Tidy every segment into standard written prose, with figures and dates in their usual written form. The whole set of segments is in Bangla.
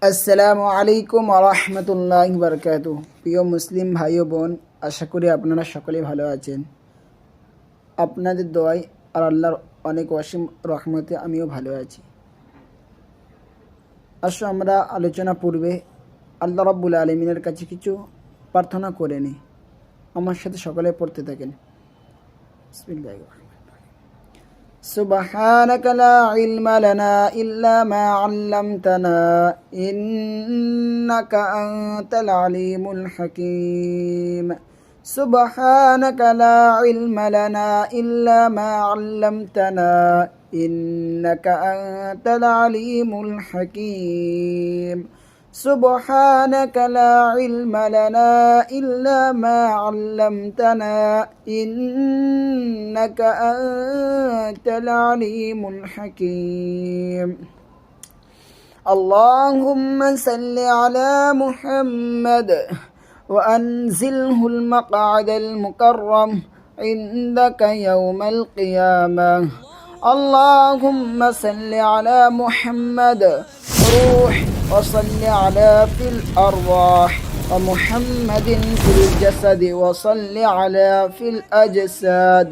আসসালামু আলাইকুম ওয়া রাহমাতুল্লাহি ওয়া বারাকাতুহু। প্রিয় মুসলিম ভাই ও বোন, আশা করি আপনারা সকলেই ভালো আছেন। আপনাদের দোয়ায় আর আল্লাহর অনেক অসীম রহমতে আমিও ভালো আছি। আসো আমরা আলোচনা পূর্বে আল্লাহ রাব্বুল আলামিনের কাছে কিছু প্রার্থনা করে নিই। আমার সাথে সকলে পড়তে থাকেন। বিসমিল্লাহির রহমানির রহিম। سبحانك لا علم لنا إلا ما علمتنا إنك أنت العليم الحكيم. سبحانك لا علم لنا إلا ما علمتنا إنك أنت العليم الحكيم. سبحانك لا علم لنا إلا ما علمتنا إنك أنت العليم الحكيم. اللهم صل على محمد وأنزله المقعد المكرم عندك يوم القيامة. اللهم صل على محمد روح وصل على في الأرواح ومحمد في الجسد وصل على في الأجساد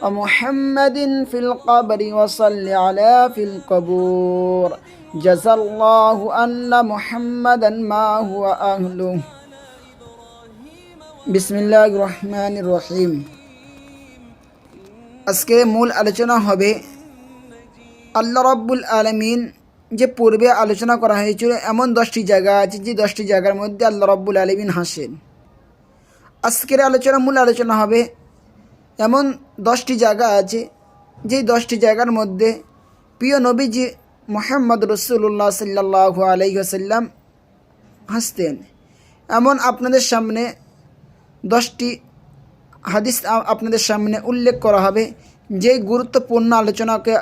ومحمد في القبر وصل على في القبور. جزى الله أن محمدا ما هو أهله. بسم الله الرحمن الرحيم. আজকে মূল আলোচনা হবে আল্লাহ রাব্বুল আলামিন যে পূর্বে আলোচনা করা হয়েছিল এমন 10টি জায়গা আছে যে 10টি জায়গার মধ্যে আল্লাহ রাব্বুল আলামিন হাসেন। আজকের মূল আলোচনা হবে এমন 10টি জায়গা আছে যেই 10টি জায়গার মধ্যে প্রিয় নবীজি মুহাম্মদ রাসূলুল্লাহ সাল্লাল্লাহু আলাইহি ওয়াসাল্লাম হাসতেন। এমন আপনাদের সামনে 10টি হাদিস আপনাদের সামনে উল্লেখ করা হবে, যে গুরুত্বপূর্ণ আলোচনাকে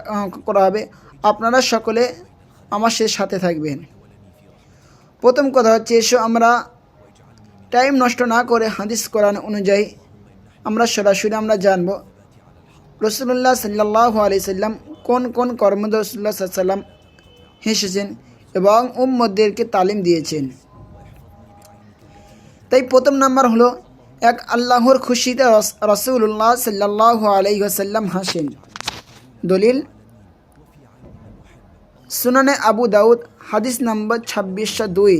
করা হবে। আপনারা সকলে আমার সাথে থাকবেন। প্রথম কথা হচ্ছে, এসো আমরা টাইম নষ্ট না করে হাদিস কোরআন অনুযায়ী আমরা সরাসরি জানব রাসূলুল্লাহ সাল্লাল্লাহু আলাইহি সাল্লাম কোন কোন কর্ম রাসূলুল্লাহ সাল্লাল্লাহু আলাইহি সাল্লাম হেসেছেন এবং উম্মতদেরকে তালিম দিয়েছেন। তাই প্রথম নাম্বার হলো, এক আল্লাহর খুশিতে রাসূলুল্লাহ সাল্লাল্লাহু আলাইহি ওয়াসাল্লাম হাসেন। দলিল সুনানে আবু দাউদ হাদিস নাম্বার 2602,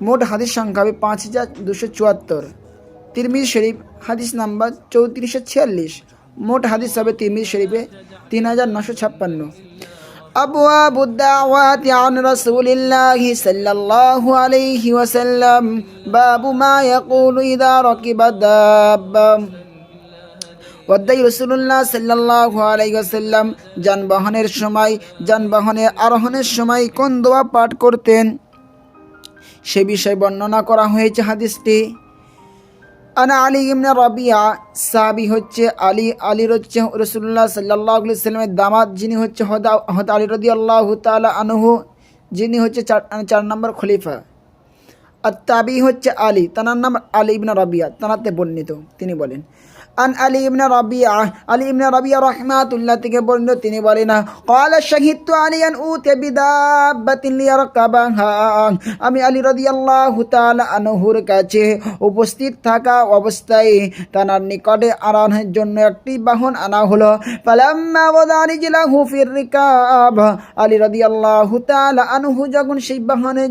মোট হাদিস সংখ্যা হবে 5274। তিরমিজি শরীফ হাদিস নাম্বার 3446, মোট হাদিস হবে তিরমিজি শরীফে 3956। আবওয়াবুদ দাওয়াতি আন রাসূলিল্লাহি সাল্লাল্লাহু আলাইহি ওয়াসাল্লাম, বাবু মা ইয়াকুলু ইযা রাকিবা দাব্বা। অধ্যায় রাসূলুল্লাহ সাল্লাল্লাহু আলাইহি ওয়াসাল্লাম যানবাহনে আরোহণের সময় কোন দোয়া পাঠ করতেন সে বিষয়ে বর্ণনা করা হয়েছে হাদিসটি। আনা আলী ইবনে রাবিয়া, সাহাবী হচ্ছে আলী হচ্ছে রাসূলুল্লাহ সাল্লাল্লাহু আলাইহি ওয়াসাল্লামের দামাত, যিনি হচ্ছে হযরত আলী রাদিয়াল্লাহু তাআলা আনহু, যিনি হচ্ছে 4 নম্বর খলিফা। আর তাবি হচ্ছে আলী, তার নাম আলী ইবনে রাবিয়া, তানাতে বর্ণিত। তিনি বলেন, আন আলী ইবনে রাবিয়া রাহমাতুল্লাহ থেকে বর্ণিত, তিনি বলেন, ক্বালা শাহিদতু আলিয়ান উতিয়া বিদাব্বাতিন লিয়ারকাবাহা। আমি আলী রাদিয়াল্লাহু তাআলা আনহুর কাছে উপস্থিত থাকা অবস্থায় তার নিকটে আরোহণের জন্য একটি বাহন আনা হলো। ফালাম্মা ওয়াদা রিজলাহু ফির রিকাব, আলী রাদিয়াল্লাহু তাআলা আনহু যখন সেই বাহনের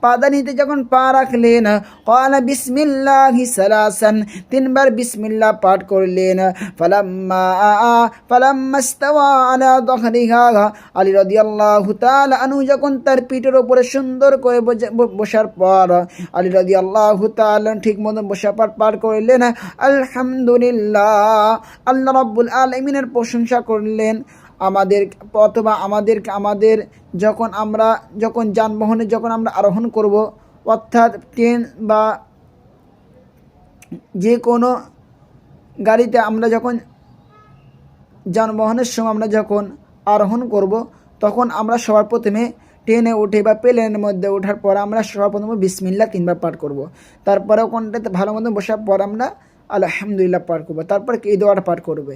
পাদানিতে পা রাখলেন, ক্বালা বিসমিল্লাহি সালাসান, 3 বার বিসমিল্লাহ পাঠ করলেন। ফালাম্মা ইস্তাওয়া আলা যহরিহা, আলী রাদিয়াল্লাহু তাআলা আনহু যখন তার পিঠের উপরে সুন্দর করে বসার পর আলী রাদিয়াল্লাহু তাআলা ঠিক মতো বসা পাঠ করলেন। আলহামদুলিল্লাহ, আল্লাহ রাব্বুল আলামিনের প্রশংসা করলেন। আমাদের যখন যানবাহনে আমরা আরোহণ করব, অর্থাৎ ট্রেন বা যে কোনো গাড়িতে আমরা যখন যানবাহনের সময় যখন আরোহণ করব, তখন আমরা সবার প্রথমে ট্রেনে উঠে বা প্লেনের মধ্যে ওঠার পর আমরা সবার প্রথমে বিসমিল্লাহ 3 বার পাঠ করব। তারপরে কোনটাতে ভালো মতো বসার পর আমরা আলহামদুলিল্লাহ পাঠ করবো। তারপর এই দোয়াটা পাঠ করবে,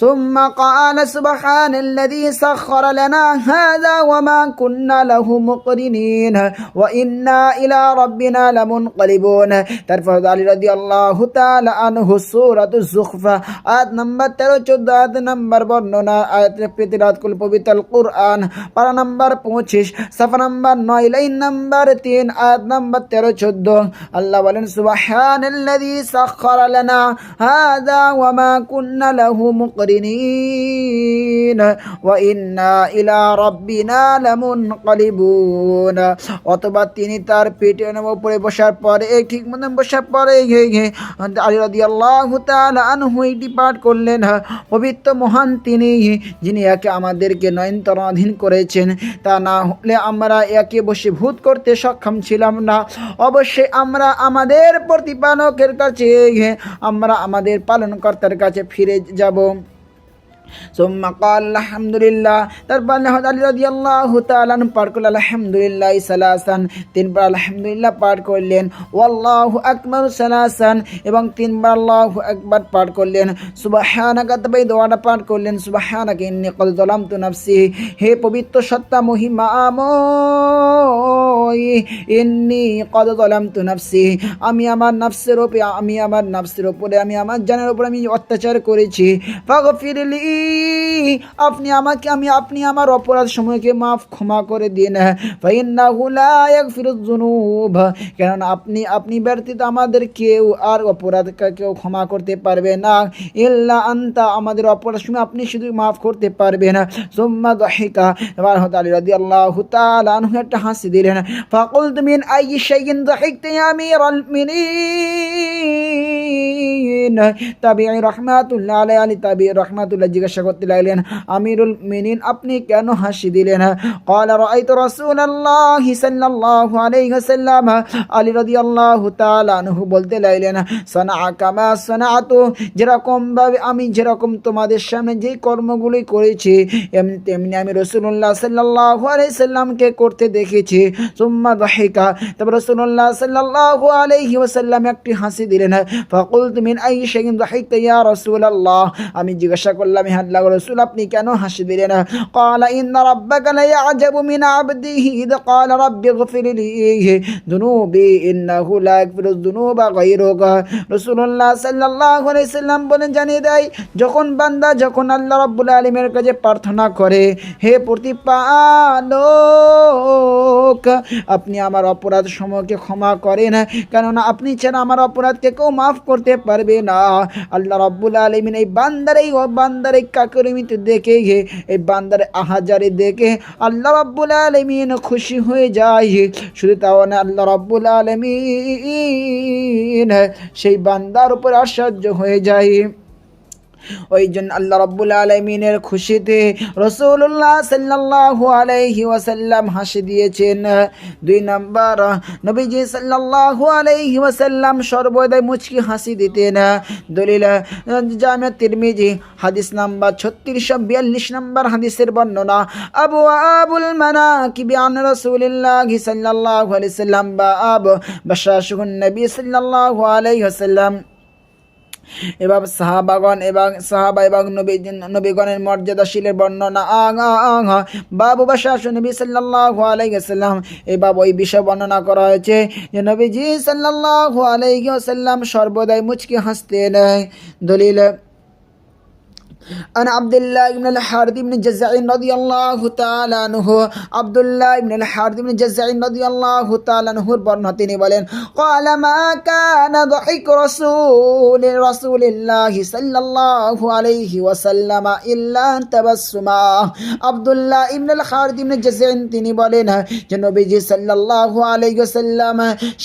ثم قال سبحان الذي سخر لنا هذا وما كنا له مقرنين وإنا إلى ربنا لمنقلبون। তারপর আলী রাদিয়াল্লাহু তাআলা আনহু সূরাতুজ যুখফা আয়াত নাম্বার 13-14 আয়াত নাম্বার বর্ণনা আয়াতের প্রতিরাত কুল পবিত্র কুরআন পারা নাম্বার 25 সাফা নাম্বার 9 লাইন নাম্বার 3 আয়াত নাম্বার 13-14 আল্লাহ বলেন সুবহানাল্লাযী সাখখারা লানা হাযা ওয়া মা কুন্না লাহু মুকরিনিন ওয়া ইন্না ইলা রাব্বিনা লামুনকালিবুন। অথবা তিনি তার পেটের উপরে বসার পরে ঠিক মতন বসার পরে আলী রাদিয়াল্লাহু তাআলা আনহু এটি পাঠ করলেন পবিত্র মহান তিনি যিনি একে আমাদেরকে নয়নতরাধীন করেছেন, তা না হলে আমরা একে বশীভূত করতে সক্ষম ছিলাম না। অবশ্যই আমরা আমাদের প্রতিপালকের কাছে আমরা আমাদের পালনকর্তার কাছে ফিরে যাব। ثم قال الحمد لله তারপর আলী রাদিয়াল্লাহু তাআলা পাঠ করলেন আলহামদুলিল্লাহ সালাসান, তিনবার আলহামদুলিল্লাহ পাঠ করলেন, ওয়াল্লাহু আকবার সালাসান এবং তিনবার আল্লাহু আকবার পাঠ করলেন, সুবহানাকা তাই দোয়াটা পাঠ করলেন সুবহানাকা ইন্নী ক্বাদ যালামতু নাফসি, হে পবিত্র সত্তা মহিমাময় ইন্নী ক্বাদ যালামতু নাফসি, আমি আমার নফসের উপরে আমি আমার জানের উপরে আমি অত্যাচার করেছি, ফাগফিরলি আপনি আমার অপরাধ সমূহকে ক্ষমা করে দিন, ফাইন্নাহু লা ইয়াগফিরুয যুনুব, কারণ আপনি ব্যতীত আমাদের কেউ আর অপরাধ কেউ ক্ষমা করতে পারবে না, ইল্লা আনতা, আমাদের অপরাধ সমূহ আপনি শুধু মাফ করতে পারবেন। সুম্মা দাহিকা, এবার হযরত আলী রাদিয়াল্লাহু তাআলা আনহু একটা হাসি দিলেন, ফাকুলতু মিন আইয়ি শাইইন দাহিকতা ইয়া আমিরাল মুমিনিন, তাবিঈ রাহমাতুল্লাহ আলাইহি তাবিঈ রাহমাতুল্লাহ জিজ্ঞাসা করতে লাগলেন, আমিরুল মুমিনিন আপনি কেন হাসি দিলেন? ক্বালা রাআইতু রাসূলুল্লাহ সাল্লাল্লাহু আলাইহি ওয়াসাল্লাম, আলী রাদিয়াল্লাহু তাআলা আনহু বলতে লাগলেন, সানাআ কামা সানাআতু, যেরকম তোমাদের সামনে যে কর্মগুলি করেছি তেমনি আমি রাসূলুল্লাহ সাল্লাল্লাহু আলাইহি সাল্লামকে করতে দেখেছি। সুম্মা দাহিকা, তারপর রাসূলুল্লাহ সাল্লাল্লাহু আলাইহি ওয়াসাল্লাম একটি হাসি দিলেন, ফাকুলতু মিন আইয়ি শাইইন দাহিকতা ইয়া রাসূলুল্লাহ, আমি জিজ্ঞাসা করলাম হে আল্লাহর রাসূল আপনি কেন হাসি দিলেন? ক্বালা ইন্না রাব্বাকা লা ইয়া'জাবু মিন 'আবদিহি ইয ক্বালা রাব্বি ইগফিরলি যুনুবি ইন্নাহু লা ইয়াগফিরুয যুনুবা গায়রুকা। রাসূলুল্লাহ সাল্লাল্লাহু আলাইহি সাল্লাম বলেন জানিয়ে দেয়, যখন আল্লাহ রাব্বুল আলামিনের কাছে প্রার্থনা করে, হে প্রতিপালক আপনি আমার অপরাধ সমূহকে ক্ষমা করেন, কেননা আপনি ছাড়া আমার অপরাধকে কেউ মাফ করতে পারবে না। আল্লাহ রাব্বুল আলামিন এই বান্দার এই কাকরিমিতে দেখে এই বান্দার আহাজারি দেখে আল্লাহ রাব্বুল আলামিন খুশি হয়ে যায়। শুধু তাও না, আল্লাহ রাব্বুল আলামিন সেই বান্দার উপর আশ্চর্য হয়ে যায়। ওই জন্য আল্লাহ রাব্বুল আলামিনের খুশিতে রাসূলুল্লাহ সাল্লাল্লাহু আলাইহি ওয়াসাল্লাম হাসি দিয়েছেন। 2 নাম্বার, নবীজি সাল্লাল্লাহু আলাইহি ওয়াসাল্লাম সর্বদাই মুচকি হাসি দিতেন। দলিল জামে তিরমিজি হাদিস নাম্বার 3642 নাম্বার হাদিসের বর্ণনা, আবুল মানাকিবি আন রাসূলিল্লাহ সাল্লাল্লাহু আলাইহি ওয়াসাল্লাম বাব বাশাশুন নবী সাল্লাল্লাহু আলাইহি ওয়াসাল্লাম। এবার সাহাবা এবং নবীগণের মর্যাদাশীলের বর্ণনা বাবু বাশাশু নবী সাল্লাল্লাহু আলাইহি ওয়াসাল্লাম। এবার ওই বিষয় বর্ণনা করা হয়েছে যে নবীজি সাল্লাল্লাহু আলাইহি ওয়াসাল্লাম সর্বদাই মুচকি হাসতেন। দলিল عن عبد الله بن الحارث بن جزع رضي الله تعالى عنه, عبد الله بن الحارث بن جزع رضي الله تعالى عنه বর্ণনা তিনি বলেন, قال ما كان ضحك رسول الله صلى الله عليه وسلم إلا تبسما। আব্দুল্লাহ ইবনে আল হারিথ ইবনে জাযঈন তিনি বলেন যে নবীজি সাল্লাল্লাহু আলাইহি ওয়াসাল্লাম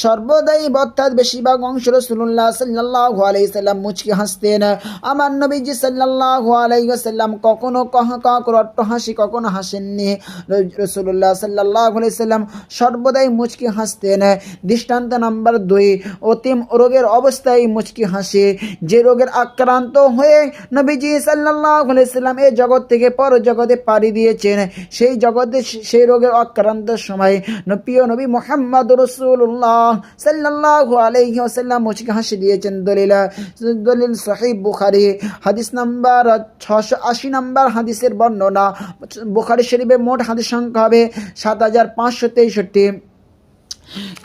সর্বদাই অর্থাৎ বেশিরভাগ অংশ রাসূলুল্লাহ সাল্লাল্লাহু আলাইহি ওয়াসাল্লাম মুচকি হাসতেন। আমার নবীজি সাল্লাল্লাহু আলাইহি ওয়াসাল্লাম কখনো হাসি কখনো হাসেননি। রাসূলুল্লাহ সাল্লাল্লাহু আলাইহি ওয়াসাল্লাম সর্বদাই মুচকি হাসতেন। দৃষ্টান্ত নাম্বার 2, অতিম রোগের অবস্থায় মুচকি হাসে। যে রোগের আক্রান্ত হয়ে নবীজি সাল্লাল্লাহু আলাইহি ওয়াসাল্লাম এই জগৎ থেকে পর জগতে পাড়ি দিয়েছেন, সেই রোগের আক্রান্তের সময় প্রিয় নবী মুহাম্মদ রাসূলুল্লাহ সাল্লাল্লাহু আলাইহি ওয়াসাল্লাম মুচকি হাসি দিয়েছেন। দলিল সহিহ বুখারী হাদিস নাম্বার 680 নম্বর হাদিসের বর্ণনা। বুখারী শরীফে মোট হাদিস সংখ্যা হবে 7563।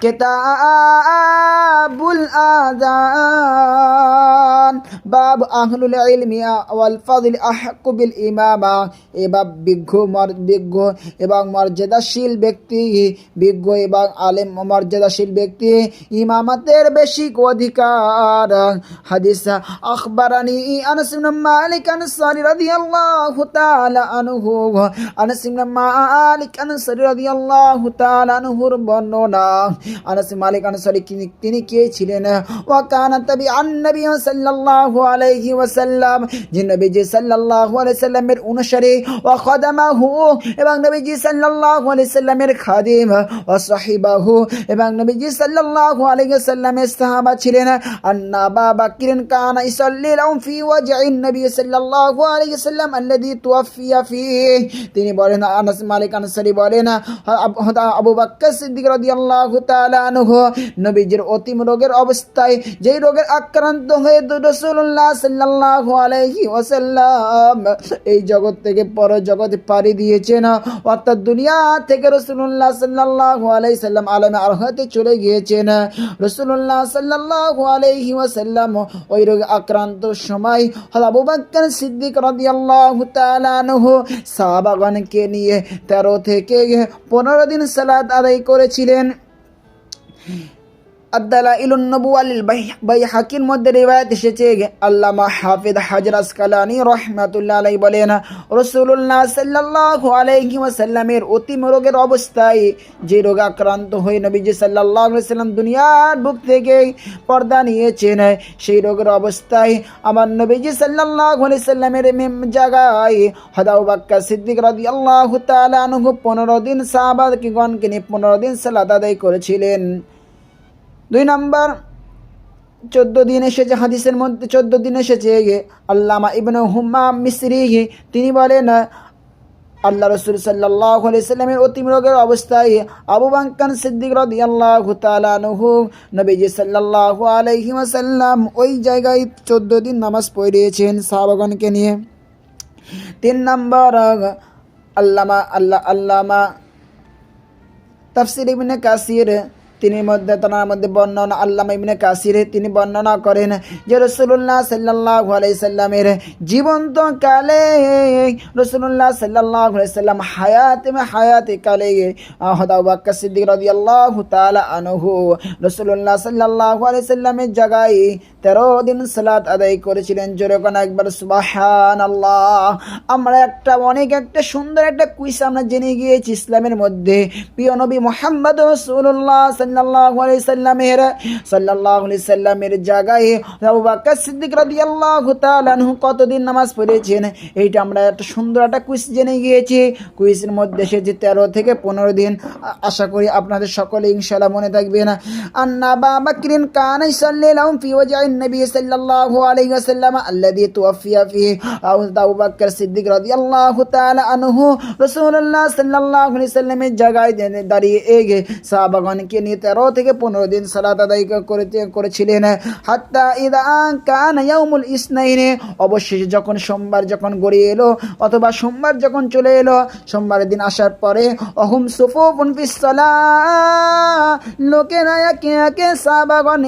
কিতাবুল আযান বাব আহলুল ইলমি ওয়াল ফাযল আহকু বিল ইমামা। এবার বিজ্ঞ এবং মর্যাদাশীল ব্যক্তি, বিজ্ঞ এবং আলেম মর্যাদাশীল ব্যক্তি ইমামতের বেশি অধিকার। হাদিস আখবারানি আনাস ইবনে মালিক আনসারী রাদিয়াল্লাহু তাআলা আনহু। আনাস ইবনে মালিক আনসারী রাদিয়াল্লাহু তাআলা আনহুর বর্ণনা। আনাস মালিক আনসারী তিনি কে ছিলেন? ওয়া কানা তাবিআন নবী সাল্লাল্লাহু আলাইহি ওয়াসাল্লাম, যে নবীজি সাল্লাল্লাহু আলাইহি সাল্লামের অনুসারী। ওয়া খাদামাহু, এবং নবীজি সাল্লাল্লাহু আলাইহি সাল্লামের খাদিম। ওয়া সাহিবাহু, এবং নবীজি সাল্লাল্লাহু আলাইহি সাল্লামের সাহাবা ছিলেন। আন্না আবা বকর কানা ইসাল্লি লাহুম ফি ওয়াজইন নবী সাল্লাল্লাহু আলাইহি সাল্লাম আল্লাযী তুওয়াফিয়া ফিহি। তিনি বলেন, আনাস মালিক আনসারী বলেন, আবু বকর সিদ্দিক রাদিয়াল্লাহু তাআলা আনহু নবীজির অতিম রোগের অবস্থায়, যেই রোগের আক্রান্ত হয়ে রাসূলুল্লাহ সাল্লাল্লাহু আলাইহি ওয়াসাল্লাম এই জগৎ থেকে পর জগতে পাড়ি দিয়েছেন, অর্থাৎ দুনিয়া থেকে রাসূলুল্লাহ সাল্লাল্লাহু আলাইহি সাল্লাম আলামে আরহাতে চলে গিয়েছেন। রাসূলুল্লাহ সাল্লাল্লাহু আলাইহি ওয়াসাল্লাম ওই রোগে আক্রান্ত সময় আবু বকর সিদ্দিক রাদিয়াল্লাহু তাআলা আনহু সাহাবাগণকে নিয়ে 13 থেকে 15 দিন সালাত আদায় করেছিলেন। আদ-দালাইলুন নবুওয়া লিল বাইহাকির মধ্যে রিওয়ায়াত এসেছে, আল্লামা হাফিজ হাজর আসকালানী রাহমাতুল্লাহ আলাইহি বলেন, রাসূলুল্লাহ সাল্লাল্লাহু আলাইহি ওয়াসাল্লামের অতিম রোগের অবস্থায়, যে রোগে আক্রান্ত হয়ে নবীজি সাল্লাল্লাহু আলাইহি ওয়াসাল্লাম দুনিয়ার বুক থেকে পর্দা নিয়েছেন, সেই রোগের অবস্থায় আমার নবীজি সাল্লাল্লাহু আলাইহি ওয়াসাল্লামের জায়গায় আবু বকর সিদ্দিক রাদিয়াল্লাহু তাআলা আনহু 15 দিন সাহাবাগণকে নিয়ে 15 দিন সালাত আদায় করেছিলেন। 2 নম্বর 14 দিন এসেছে, হাদিসের মধ্যে 14 দিন এসেছে। আল্লামা ইবনে হুম্মাম মিসরি তিনি বলেন, আল্লাহ রাসূল সাল্লাল্লাহু আলাইহি সাল্লামের অতিম রোগের অবস্থায় আবু বকর সিদ্দিক রাদিয়াল্লাহু তাআলা আনহু নবীজি সাল্লাল্লাহু আলাইহি ওয়াসাল্লাম ওই জায়গায় 14 দিন নামাজ পড়িয়েছেন সাহাবাগণকে নিয়ে। 3 নম্বর আল্লামা তাফসীর ইবনে কাসির তার মধ্যে বর্ণনা, আল্লামা ইবনে কাসির তিনি বর্ণনা করেন যে রাসূলুল্লাহ সাল্লাল্লাহু আলাইহি সাল্লামের জীবন্ত কালে রাসূলুল্লাহ সাল্লাল্লাহু আলাইহি সাল্লাম হায়াতে কালে আবু বকর সিদ্দিক রাদিয়াল্লাহু তাআলা আনহু রাসূলুল্লাহ সাল্লাল্লাহু আলাইহি সাল্লামের জায়গায় 13 দিন সালাত আদায় করেছিলেন। জোরে কোন একবার সুবহানাল্লাহ। আমরা অনেক সুন্দর একটা কুইজ আমরা জেনে গিয়েছি ইসলামের মধ্যে। প্রিয় নবী মুহাম্মদ রাসূলুল্লাহ সাল্লাল্লাহু আলাইহি সাল্লামের জায়গায় আবু বকর সিদ্দিক রাদিয়াল্লাহু তাআলা আনহু কতদিন নামাজ পড়েছেন, এইটা আমরা একটা সুন্দর একটা কুইজ জেনে গিয়েছি। কুইজের মধ্যে এসেছে 13 থেকে 15 দিন। আশা করি আপনাদের সকলে ইনশাআল্লাহ মনে থাকবে না। আন্না আবু বকর কানা ইসাল্লি লাহুম ফি ওয়াজইন নবী সাল্লাল্লাহু আলাইহি ওয়াসাল্লাম আল্লাযী তুওয়াফিয়া ফিহি। আবু বকর সিদ্দিক রাদিয়াল্লাহু তাআলা আনহু রাসূলুল্লাহ সাল্লাল্লাহু আলাইহি সাল্লামের জায়গায় দাঁড়িয়ে সাহাবাগণকে নিয়ে 13 থেকে 15 দিন সালাত আদায় করেছিলেন। হাত্তা ইযা কানা ইয়াউমুল ইসনাইন, অবশেষে যখন সোমবার গড়িয়ে এলো অথবা সোমবার যখন চলে এলো, সোমবারের দিন আসার পরে অহুম সুফুফুন ফিস সালাহ, লোকেরা একে একে সাহাবাগণ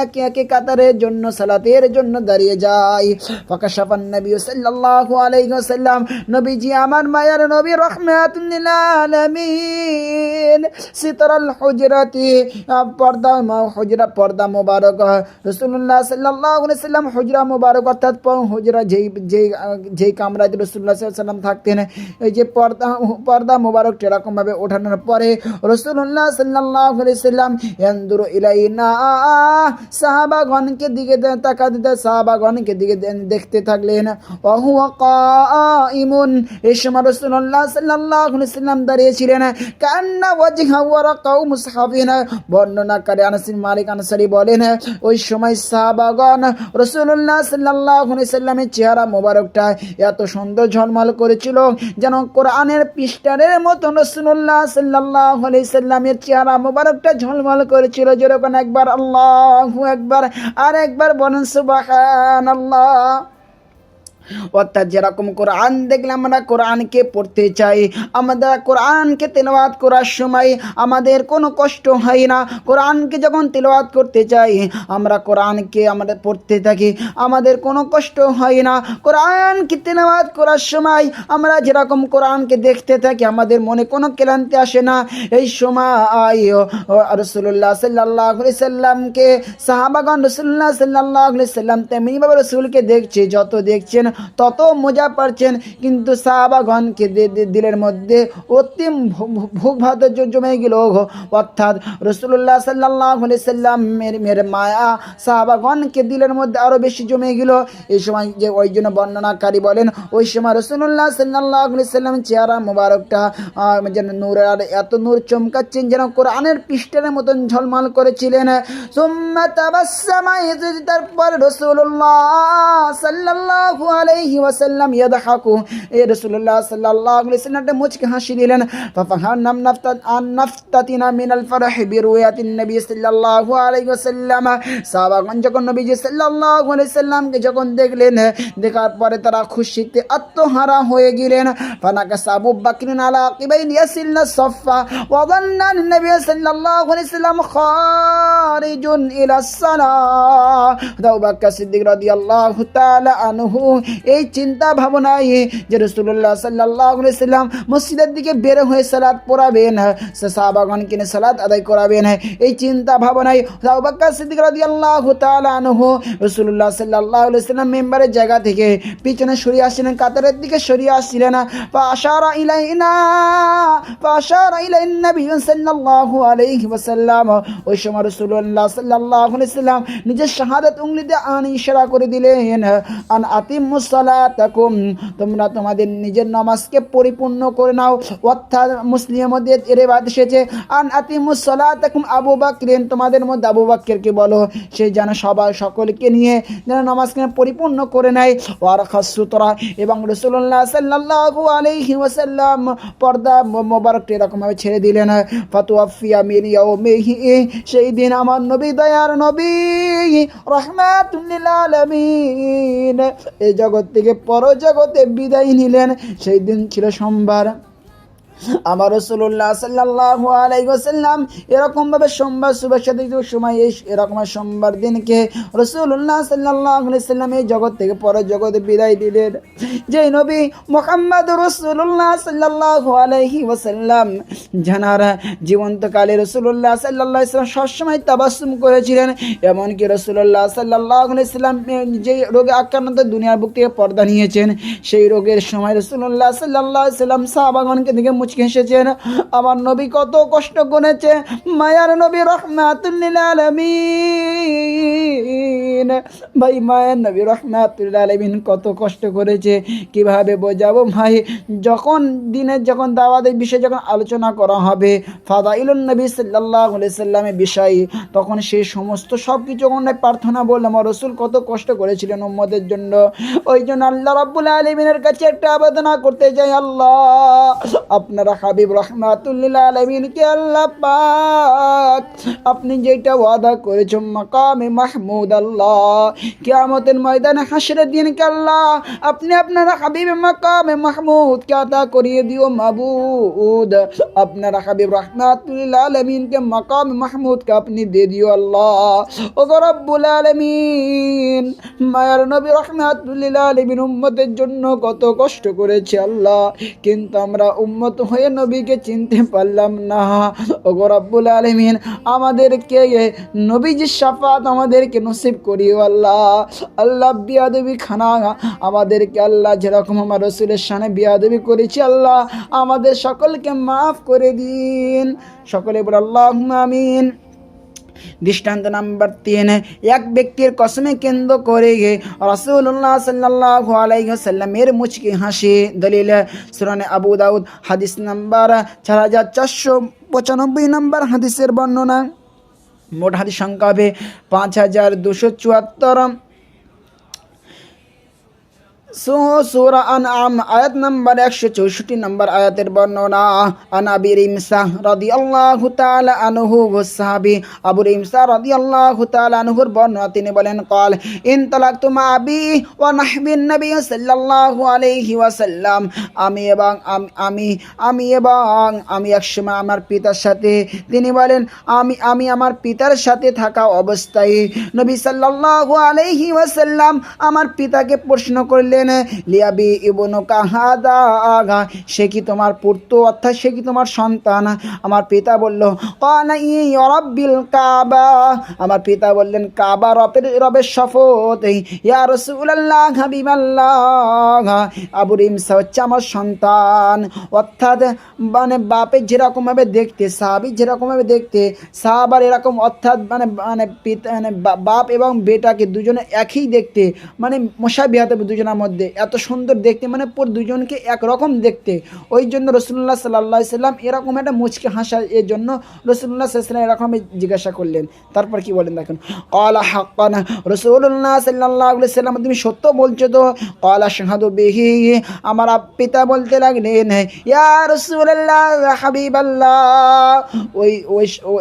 একে একে কাতারের জন্য সালাতের জন্য দাঁড়িয়ে যায়। ফাকাশাফান নবী সাল্লাল্লাহু আলাইহি ওয়াসাল্লাম, নবীজি আমার মায়ার নবী রাহমাতুল লিল আলামিন সিতরাল হুজরাতি, পর্দা মুবারক রাসূলুল্লাহ সাল্লাল্লাহু আলাইহি ওয়াসাল্লাম হুজরা মুবারক, অর্থাৎ হুজরা যেই কামরাতে রাসূলুল্লাহ সাল্লাল্লাহু আলাইহি ওয়াসাল্লাম থাকতেন, এই যে পর্দা মুবারক এরকম ভাবে ওঠানোর পরে রাসূলুল্লাহ সাল্লাল্লাহু আলাইহি ওয়াসাল্লাম ইয়ানদুরু ইলাইনা, সাহাবাগণকে দিকে সাহাবাগণকে দিকে দেখতে থাকলেন। ওয়া হুয়া কাঈমুন, এই সময় রাসূলুল্লাহ সাল্লাল্লাহু আলাইহি ওয়াসাল্লাম দাঁড়িয়েছিলেন। কান্না ওয়াজহু ওয়া রাকাউ মুসহাফিন, বর্ণনাকারী আনাস মালিক আনসারী বলেন, ওই সময় সাহাবাগণ রাসূলুল্লাহ সাল্লাল্লাহু আলাইহি ওয়াসাল্লামের চেহারা মোবারকটা এত সুন্দর ঝলমল করেছিল যেন কোরআনের পৃষ্ঠারের মতো রাসূলুল্লাহ সাল্লাল্লাহু আলাইহি ওয়াসাল্লামের চেহারা মোবারকটা ঝলমল করেছিল। যেরকম একবার আল্লাহু আকবার, আর একবার বলেন সুবহানাল্লাহ। অর্থাৎ যেরকম কোরআন দেখলে আমরা কোরআনকে পড়তে চাই, আমরা কোরআনকে তেলাওয়াত করার সময় আমাদের কোনো কষ্ট হয় না। কোরআনকে যখন তেলাওয়াত করতে চাই, আমরা কোরআনকে আমাদের পড়তে থাকি, আমাদের কোনো কষ্ট হয় না। কোরআনকে তেলাওয়াত করার সময় আমরা যেরকম কোরআনকে দেখতে থাকি, আমাদের মনে কোনো ক্লান্তি আসে না। এই সময় রাসূলুল্লাহ সাল্লাল্লাহু আলাইহি সাল্লামকে সাহাবাগণ রাসূলুল্লাহ সাল্লাল্লাহু আলাইহি সাল্লাম তেমনিভাবে রাসূলকে দেখছে, যত দেখছেন তত মজা পাচ্ছেন, কিন্তু সাহাবাগণকে দিলের মধ্যে অতিম ভোগ ভাত জমে গেল। অর্থাৎ রাসূলুল্লাহ সাল্লাল্লাহু আলাইহি সাল্লামের মায়া সাহাবাগণকে দিলের মধ্যে আরো বেশি জমে গেল। এই সময় যে ওই জন্য বর্ণনাকারী বলেন, ওই সময় রাসূলুল্লাহ সাল্লাল্লাহু আলাইহি সাল্লাম চেহারা মোবারকটা যেন নূরের আর এত নূর চমকাচ্ছেন, যেন কোরআনের পৃষ্ঠের মতন ঝলমল করেছিলেন। সুম্মা তাবাসসামা, তারপর রাসূলুল্লাহ সাল্লাল্লাহু আলাইহি ওয়াসাল্লাম ইয়াদহাকু, এই রাসূলুল্লাহ সাল্লাল্লাহু আলাইহি ওয়াসাল্লাম মুচকি হাসি দিলেন। ফাফাহান্নাম নাফতাতিনা মিনাল ফারহি বিরুয়াতিন নবী সাল্লাল্লাহু আলাইহি ওয়াসাল্লাম। সাহাবাগণ যখন নবীজি সাল্লাল্লাহু আলাইহি ওয়াসাল্লামকে যখন দেখলেন, দেখার পরে তারা খুশিতে আত্মহারা হয়ে গেলেন। ফানাকাস আবু বকর আলা কিবাইন ইয়াসিলনা সাফা ওয়া যান্না নবী সাল্লাল্লাহু আলাইহি ওয়াসাল্লাম খারিজুন ইলা সালাহ। আবু বকর সিদ্দিক রাদিয়াল্লাহু তাআলা আনহু এই চিন্তা ভাবনায় যে রাসূলুল্লাহ সাল্লাল্লাহু আলাইহি ওয়াসাল্লাম মসজিদের দিকে বের হয়ে সালাত পড়াবেন, সাহাবাগণকে নিয়ে সালাত আদায় করাবেন, এই চিন্তা ভাবনায় আবু বকর সিদ্দিক রাদিয়াল্লাহু তাআলা আনহু রাসূলুল্লাহ সাল্লাল্লাহু আলাইহি ওয়াসাল্লাম মেম্বারের জায়গা থেকে পিছনে সরিয়ে আসছিলেন, কাতারের দিকে সরিয়ে আসছিলেন। ফাআশারা ইলাইন নবী সাল্লাল্লাহু আলাইহি ওয়াসাল্লাম, ওই সময় রাসূলুল্লাহ সাল্লাল্লাহু আলাইহি ওয়াসাল্লাম নিজের শাহাদাত উংলি দিয়ে ইশারা করে দিলেন, আন আতিমুস সালাতাকুম, তোমরা তোমাদের নিজের নামাজকে পরিপূর্ণ করে নাও। অর্থাৎ মুসলিমের মধ্যে এর বাদ এসেছে আন আতিমুস সালাতাকুম আবু বকরিন, তোমাদের মধ্যে আবু বকরকে বলো সে যেন সবার সকলকে নিয়ে যেন নামাজকে পরিপূর্ণ করে নেয়। ওয়ারখাস সুতরা, এবং রাসূলুল্লাহ সাল্লাল্লাহু আলাইহি ওয়াসাল্লাম পর্দা মোবারকটি এরকমভাবে ছেড়ে দিলেন। ফাতুয়াফিয়া মিন ইয়াউমিহি, সেই দিন আমার নবী দয়ার নবী রাহমাতুল লিল আলামিন এই জগৎ থেকে পরজগতে বিদায় নিলেন। সেই দিন ছিল সোমবার। আমার রাসূলুল্লাহ সাল্লাল্লাহু আলাইহি ওয়াসাল্লাম এরকমভাবে সোমবার শুভেচ্ছা দিতে সময় এরকম সোমবার দিনকে রাসূলুল্লাহ সাল্লাল্লাহু আলাইহি ওয়াসাল্লাম এই জগৎ থেকে পরের জগতে বিদায় দিলেন। যে নবী মুহাম্মদ রাসূলুল্লাহ সাল্লাল্লাহু আলাইহি ওয়াসাল্লাম জানারা জীবন্তকালে রাসূলুল্লাহ সাল্লাল্লাহু আলাইহি ওয়াসাল্লাম সবসময় তাবাসসুম করেছিলেন, এমনকি রাসূলুল্লাহ সাল্লাল্লাহু আলাইহি ওয়াসাল্লাম যে রোগে আক্রান্ত দুনিয়ার বুক থেকে পর্দা নিয়েছেন, সেই রোগের সময় রাসূলুল্লাহ সাল্লাল্লাহু আলাইহি ওয়াসাল্লাম সাহাবাগণকে দেখে মুচকি হেসেছেন। আমার নবী কত কষ্ট করেছে, মায়ার নবী রাহমাতুল লিল আলামিন, ভাই মায়ের নবী রাহমাতুল লিল আলামিন কত কষ্ট করেছে, কিভাবে বোঝাবো ভাই। যখন দিনের যখন দাওয়াতের বিষয়ে যখন আলোচনা করা হবে ফাদাইলুন নবী সাল্লাল্লাহু আলাইহি সাল্লামের বিষয়, তখন সেই সমস্ত সব কিছু প্রার্থনা বললাম রাসূল কত কষ্ট করেছিলেন উম্মতের জন্য। ওই জন্য আল্লাহ রাব্বুল আলামিনের কাছে একটা আবেদন করতে চাই, আল্লাহ আপনারা হাবিব রাহমাতুল লিল আলামিনকে আল্লাহ পাক আপনি যেটা ওয়াদা করেছেন মাকামে মাহমুদ, আল্লাহ কিয়ামতের ময়দানে হাসরের দিনকে আল্লাহ আপনি আপনার হাবিব মাকামে মাহমুদকে আতা করিয়ে দিও মাবুদ। আপনার হাবিব রাহমাতুল লিল আলামিনকে মাকামে মাহমুদকে আপনি দিয়ে দিও আল্লাহ। ও রব্বুল আলামিন, মায়ার নবী রাহমাতুল লিল আলামিন উম্মতের জন্য কত কষ্ট করেছে আল্লাহ, কিন্তু আমরা উম্মত হয়ে নবীকে চিনতে পারলাম না। ও রব্বুল আলামিন, আমাদেরকে নবীজির শাফাত আমাদেরকে নসিব করিও আল্লাহ। আল্লাহ বিয়াদবি খানা আমাদেরকে আল্লাহ যেরকম আমার রাসূলের শানে বিয়াদবি করেছি আল্লাহ আমাদের সকলকে মাফ করে দিন। সকলে বলে আল্লাহুম্মা আমিন। দৃষ্টান্ত নাম্বার 3, এক ব্যক্তির কসমে কেন্দ্র করে রাসূলুল্লাহ সাল্লাল্লাহু আলাইহি ওয়াসাল্লামের মুচকি হাসি। দলিল সুনানে আবু দাউদ হাদিস নাম্বার 4495 নম্বর হাদিসের বর্ণনা। মোট হাদিস সংখ্যা হবে 5274। সূরা আনআম আয়াত নাম্বার 164 নম্বর আয়াতের বর্ণনা। আন আবি রিমসা রাদিয়াল্লাহু তাআলা আনহু ওয়াসহাবি, আবু রিমসা রাদিয়াল্লাহু তাআলা আনহুর বর্ণনা, তিনি বলেন قال انطلقت مع ابي ونحب النبي সাল্লাল্লাহু আলাইহি ওয়াসাল্লাম, আমি একসময় আমার পিতার সাথে, তিনি বলেন আমি আমার পিতার সাথে থাকা অবস্থায় নবী সাল্লাল্লাহু আলাইহি ওয়াসাল্লাম আমার পিতাকে প্রশ্ন করলেন, লিয়াবি ইবনুকা হাদা, সে কি তোমার পুত্র, অর্থাৎ সে কি তোমার সন্তান? আমার পিতা বলল, ক্বালা ইয়া রাব্বিল কাবা, আমার পিতা বললেন, কাবা রবের শপথ, ইয়া রাসূলুল্লাহ হাবিবাল্লাহ, আবু রিমসা হচ্ছে আমার সন্তান। অর্থাৎ মানে বাপের যেরকম ভাবে দেখতে, সাহাবী যেরকম ভাবে দেখতে, সাহাবার এরকম, অর্থাৎ মানে পিতা মানে বাপ এবং বেটাকে দুজনে একই দেখতে, মানে মুশাবিহাত দুজনের মধ্যে এত সুন্দর দেখতে, মানে দুজনকে একরকম দেখতে। ওই জন্য রাসূলুল্লাহ সাল্লাল্লাহু আলাইহি সাল্লাম এরকম একটা মুচকি হাসা, এর জন্য রাসূলুল্লাহ সাল্লাল্লাহু আলাইহি সাল্লাম এরকম জিজ্ঞাসা করলেন। তারপর কি বলেন দেখুন, ক্বালা হাক্কান, রাসূলুল্লাহ সাল্লাল্লাহু আলাইহি সাল্লাম, তুমি সত্য বলছো তো? ক্বালা আশহাদু বিহি, আমার পিতা বলতে লাগলেন, ইয়া রাসূলুল্লাহ হাবিবাল্লাহ,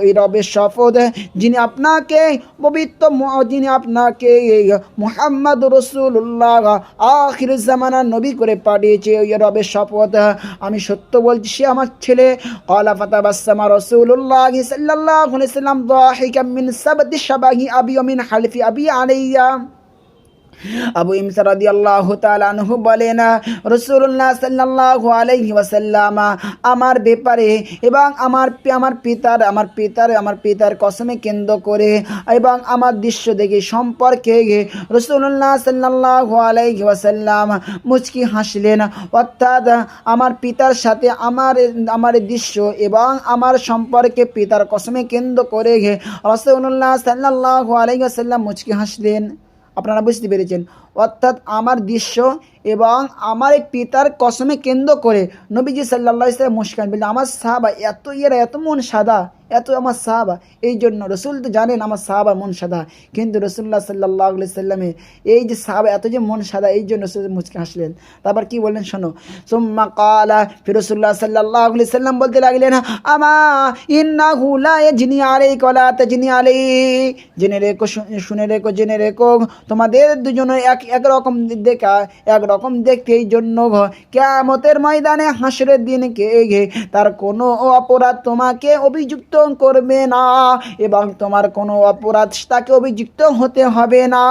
ওই রবের শপথ যিনি আপনাকে পবিত্র, যিনি আপনাকে মুহাম্মদুর রাসূলুল্লাহ আখির জামানার নবী করে পাঠিয়েছে, ওই রবের শপথ আমি সত্য বলছি, সে আমার ছেলে। ক্বালা ফাতাবাসসামা রাসূলুল্লাহ সাল্লাল্লাহু আলাইহি সাল্লাম দাহিকাম মিন সাবতি শাবাহি আবি ওয়া মিন হালফি আবি আলাইয়া। আবু ইমসা রাদিয়াল্লাহু তাআলা আনহু বলেন, রাসূলুল্লাহ সাল্লাল্লাহু আলাইহি ওয়াসাল্লাম আমার ব্যাপারে এবং আমার পিতার কসমে কেন্দ্র করে এবং আমার দৃশ্য দেখে সম্পর্কে রাসূলুল্লাহ সাল্লাল্লাহু আলাইহি ওয়াসাল্লাম মুচকি হাসলেন। অর্থাৎ আমার পিতার সাথে আমার দৃশ্য এবং আমার সম্পর্কে পিতার কসমে কেন্দ্র করে রাসূলুল্লাহ সাল্লাল্লাহু আলাইহি ওয়াসাল্লাম মুচকি হাসলেন। আপনারা বুঝতে পেরেছেন? অর্থাৎ আমার দৃশ্য এবং আমার এই পিতার কসমে কেন্দ্র করে নবীজি সাল্লাল্লাহু আলাইহি ওয়াসাল্লাম মুস্কান বললেন, আমার সাহাবা এত মন সাদা, এত আমার সাহাবা, এই জন্য রসুল তো জানেন আমার সাহাবার মন সাদা, কিন্তু রাসূলুল্লাহ সাল্লাল্লাহু আলাইহি ওয়াসাল্লামের এই যে সাহাবা এত যে মন সাদা, এই জন্য রসুল মুচকি হাসলেন। তারপর কি বললেন শোনো, সুম্মা ক্বালা, ফির রাসূলুল্লাহ সাল্লাল্লাহু আলাইহি ওয়াসাল্লাম বলতে লাগলেন, আমা ইন্নাহু লা ইয়াজনি আলাইকা ওয়া লা তাজনি আলাইহি, জেনে রেখো তোমাদের দুজনের একরকম দেখা, একরকম দেখতে, এই জন্য কিয়ামতের ময়দানে হাসরের দিন তার কোনো অপরাধ তোমাকে অভিযুক্ত করবে না এবং তোমার কোনো অপরাধ তাকে অভিযুক্ত হতে হবে না।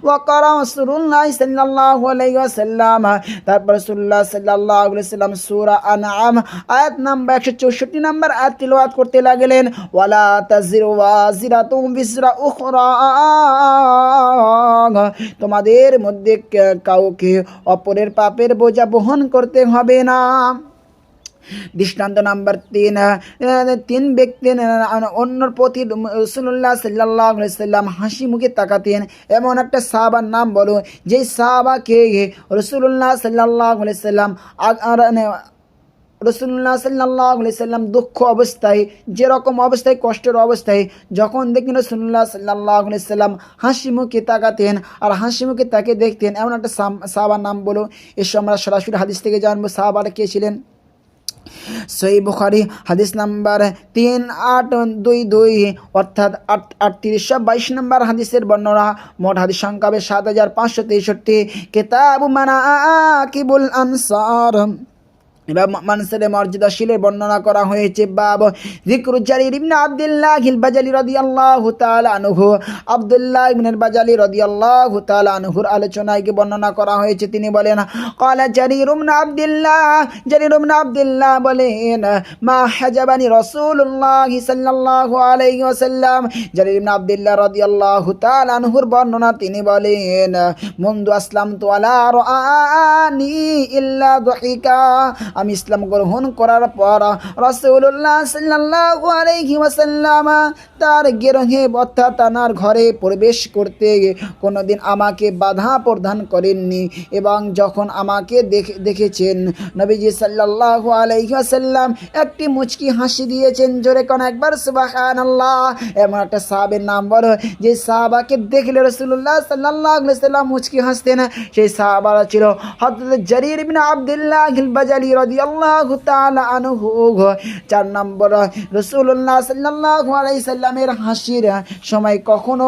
ওয়াকারা রাসূলুল্লাহ সাল্লাল্লাহু আলাইহি ওয়াসাল্লাম, তারপর রাসূলুল্লাহ সাল্লাল্লাহু আলাইহি ওয়াসাল্লাম সূরা আনআম আয়াত নাম্বার 164 নম্বর আয়াত তিলাওয়াত করতে লাগলেন, ওয়ালা তাজিরু ওয়াজিরাতুম বিজরা উখরা, তোমাদের মধ্যে কাউকে অপরের পাপের বোঝা বহন করতে হবে না। দৃষ্টান্ত নাম্বার 3 ব্যক্তি অন্যর প্রতি রাসূলুল্লাহ সাল্লাল্লাহু আলাইহি ওয়াসাল্লাম হাসি মুখে তাকাতেন, এমন একটা সাহাবার নাম বলো যে সাহাবাকে রাসূলুল্লাহ সাল্লাল্লাহু আলাইহি ওয়াসাল্লাম রাসূলুল্লাহ সাল্লাল্লাহু আলাইহি ওয়াসাল্লাম দুঃখ অবস্থায়, যেরকম অবস্থায়, কষ্টের অবস্থায় যখন দেখেন রাসূলুল্লাহ সাল্লাল্লাহু আলাইহি ওয়াসাল্লাম হাসি মুখে তাকাতেন আর হাসি মুখে তাকে দেখতেন, এমন একটা সাহাবার নাম বলো। এসব আমরা সরাসরি হাদিস থেকে জানবো সাহাবারা কে ছিলেন। সহিহ বুখারী হাদিস নাম্বার 3822 অর্থাৎ 3822 নম্বর হাদিসের বর্ণনা। মোট হাদিস সংখ্যা 7563। কিতাবু মানাকিবুল আনসার, এবার মানুষের মর্যাদাশীলের বর্ণনা করা হয়েছে। বাব যিকরু জারির ইবনে আব্দুল্লাহিল বাজালি রাদিয়াল্লাহু তাআলা আনহু, আব্দুল্লাহ ইবনে বাজালি রাদিয়াল্লাহু তাআলা আনহুর আলোচনায় বর্ণনা করা হয়েছে। তিনি বলেন, ক্বালা জারির ইবনে আব্দুল্লাহ বলেন, মা হাজাবানি রাসূলুল্লাহ সাল্লাল্লাহু আলাইহি ওয়াসাল্লাম, জারির ইবনে আব্দুল্লাহ রাদিয়াল্লাহু তাআলা আনহুর বর্ণনা, তিনি বলেন, মুনদু আসলামতু আলা রাআনি ইল্লা দুহিকা, আমি ইসলাম গ্রহণ করার পর রাসূলুল্লাহ সাল্লাল্লাহু আলাইহি ওয়াসাল্লাম তার গৃহে অর্থাৎ তার ঘরে প্রবেশ করতে কোনোদিন আমাকে বাধা প্রদান করেননি। এবং যখন আমাকে দেখেছেন নবীজি সাল্লাল্লাহু আলাইহি ওয়াসাল্লাম একটি মুচকি হাসি দিয়েছেন। জোরে কোন একবার সুবহানাল্লাহ। এমন একটা সাহাবের নাম বলো যে সাহাবাকে দেখলে রাসূলুল্লাহ সাল্লাল্লাহু আলাইহি ওয়াসাল্লাম মুচকি হাসতেন। সেই সাহাবারা ছিল হযরত জারীর ইবনে আব্দুল্লাহ আল বাজালি রাদিয়াল্লাহু তাআলা আনহু। 4 নম্বর, রাসূলুল্লাহ সাল্লাল্লাহু আলাইহি সাল্লামের হাসির সময় কখনো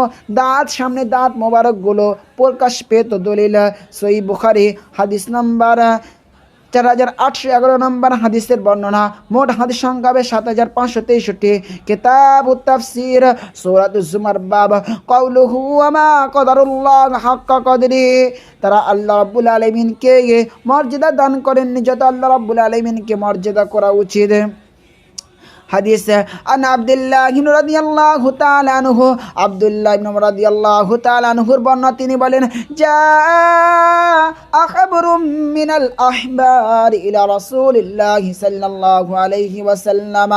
সামনে দাঁত মোবারকগুলো প্রকাশ পেত। দলিল সহিহ বুখারী হাদিস নাম্বার 4811 নম্বর হাদিসের বর্ণনা। মোট হাদিস সংখ্যা 7563। কিতাবুত তাফসীর সূরাতুজ জুমার বাব কাউলুহু ওয়া মা কদারুল্লাহ হাক্কা কদরি। তারা আল্লাহ রাব্বুল আলামিনকে মর্যাদা দান করেননি যত আল্লাহ রাব্বুল আলামিনকে মর্যাদা করা উচিত। হাদিস আন আব্দুল্লাহ ইবনে রাদিয়াল্লাহু তাআলা আনহু, আব্দুল্লাহ ইবনে রাদিয়াল্লাহু তাআলা আনহুর বর্ণনা, তিনি বলেন যা আখবরুম মিনাল আহবার ইলা রাসূলিল্লাহ সাল্লাল্লাহু আলাইহি ওয়াসাল্লাম।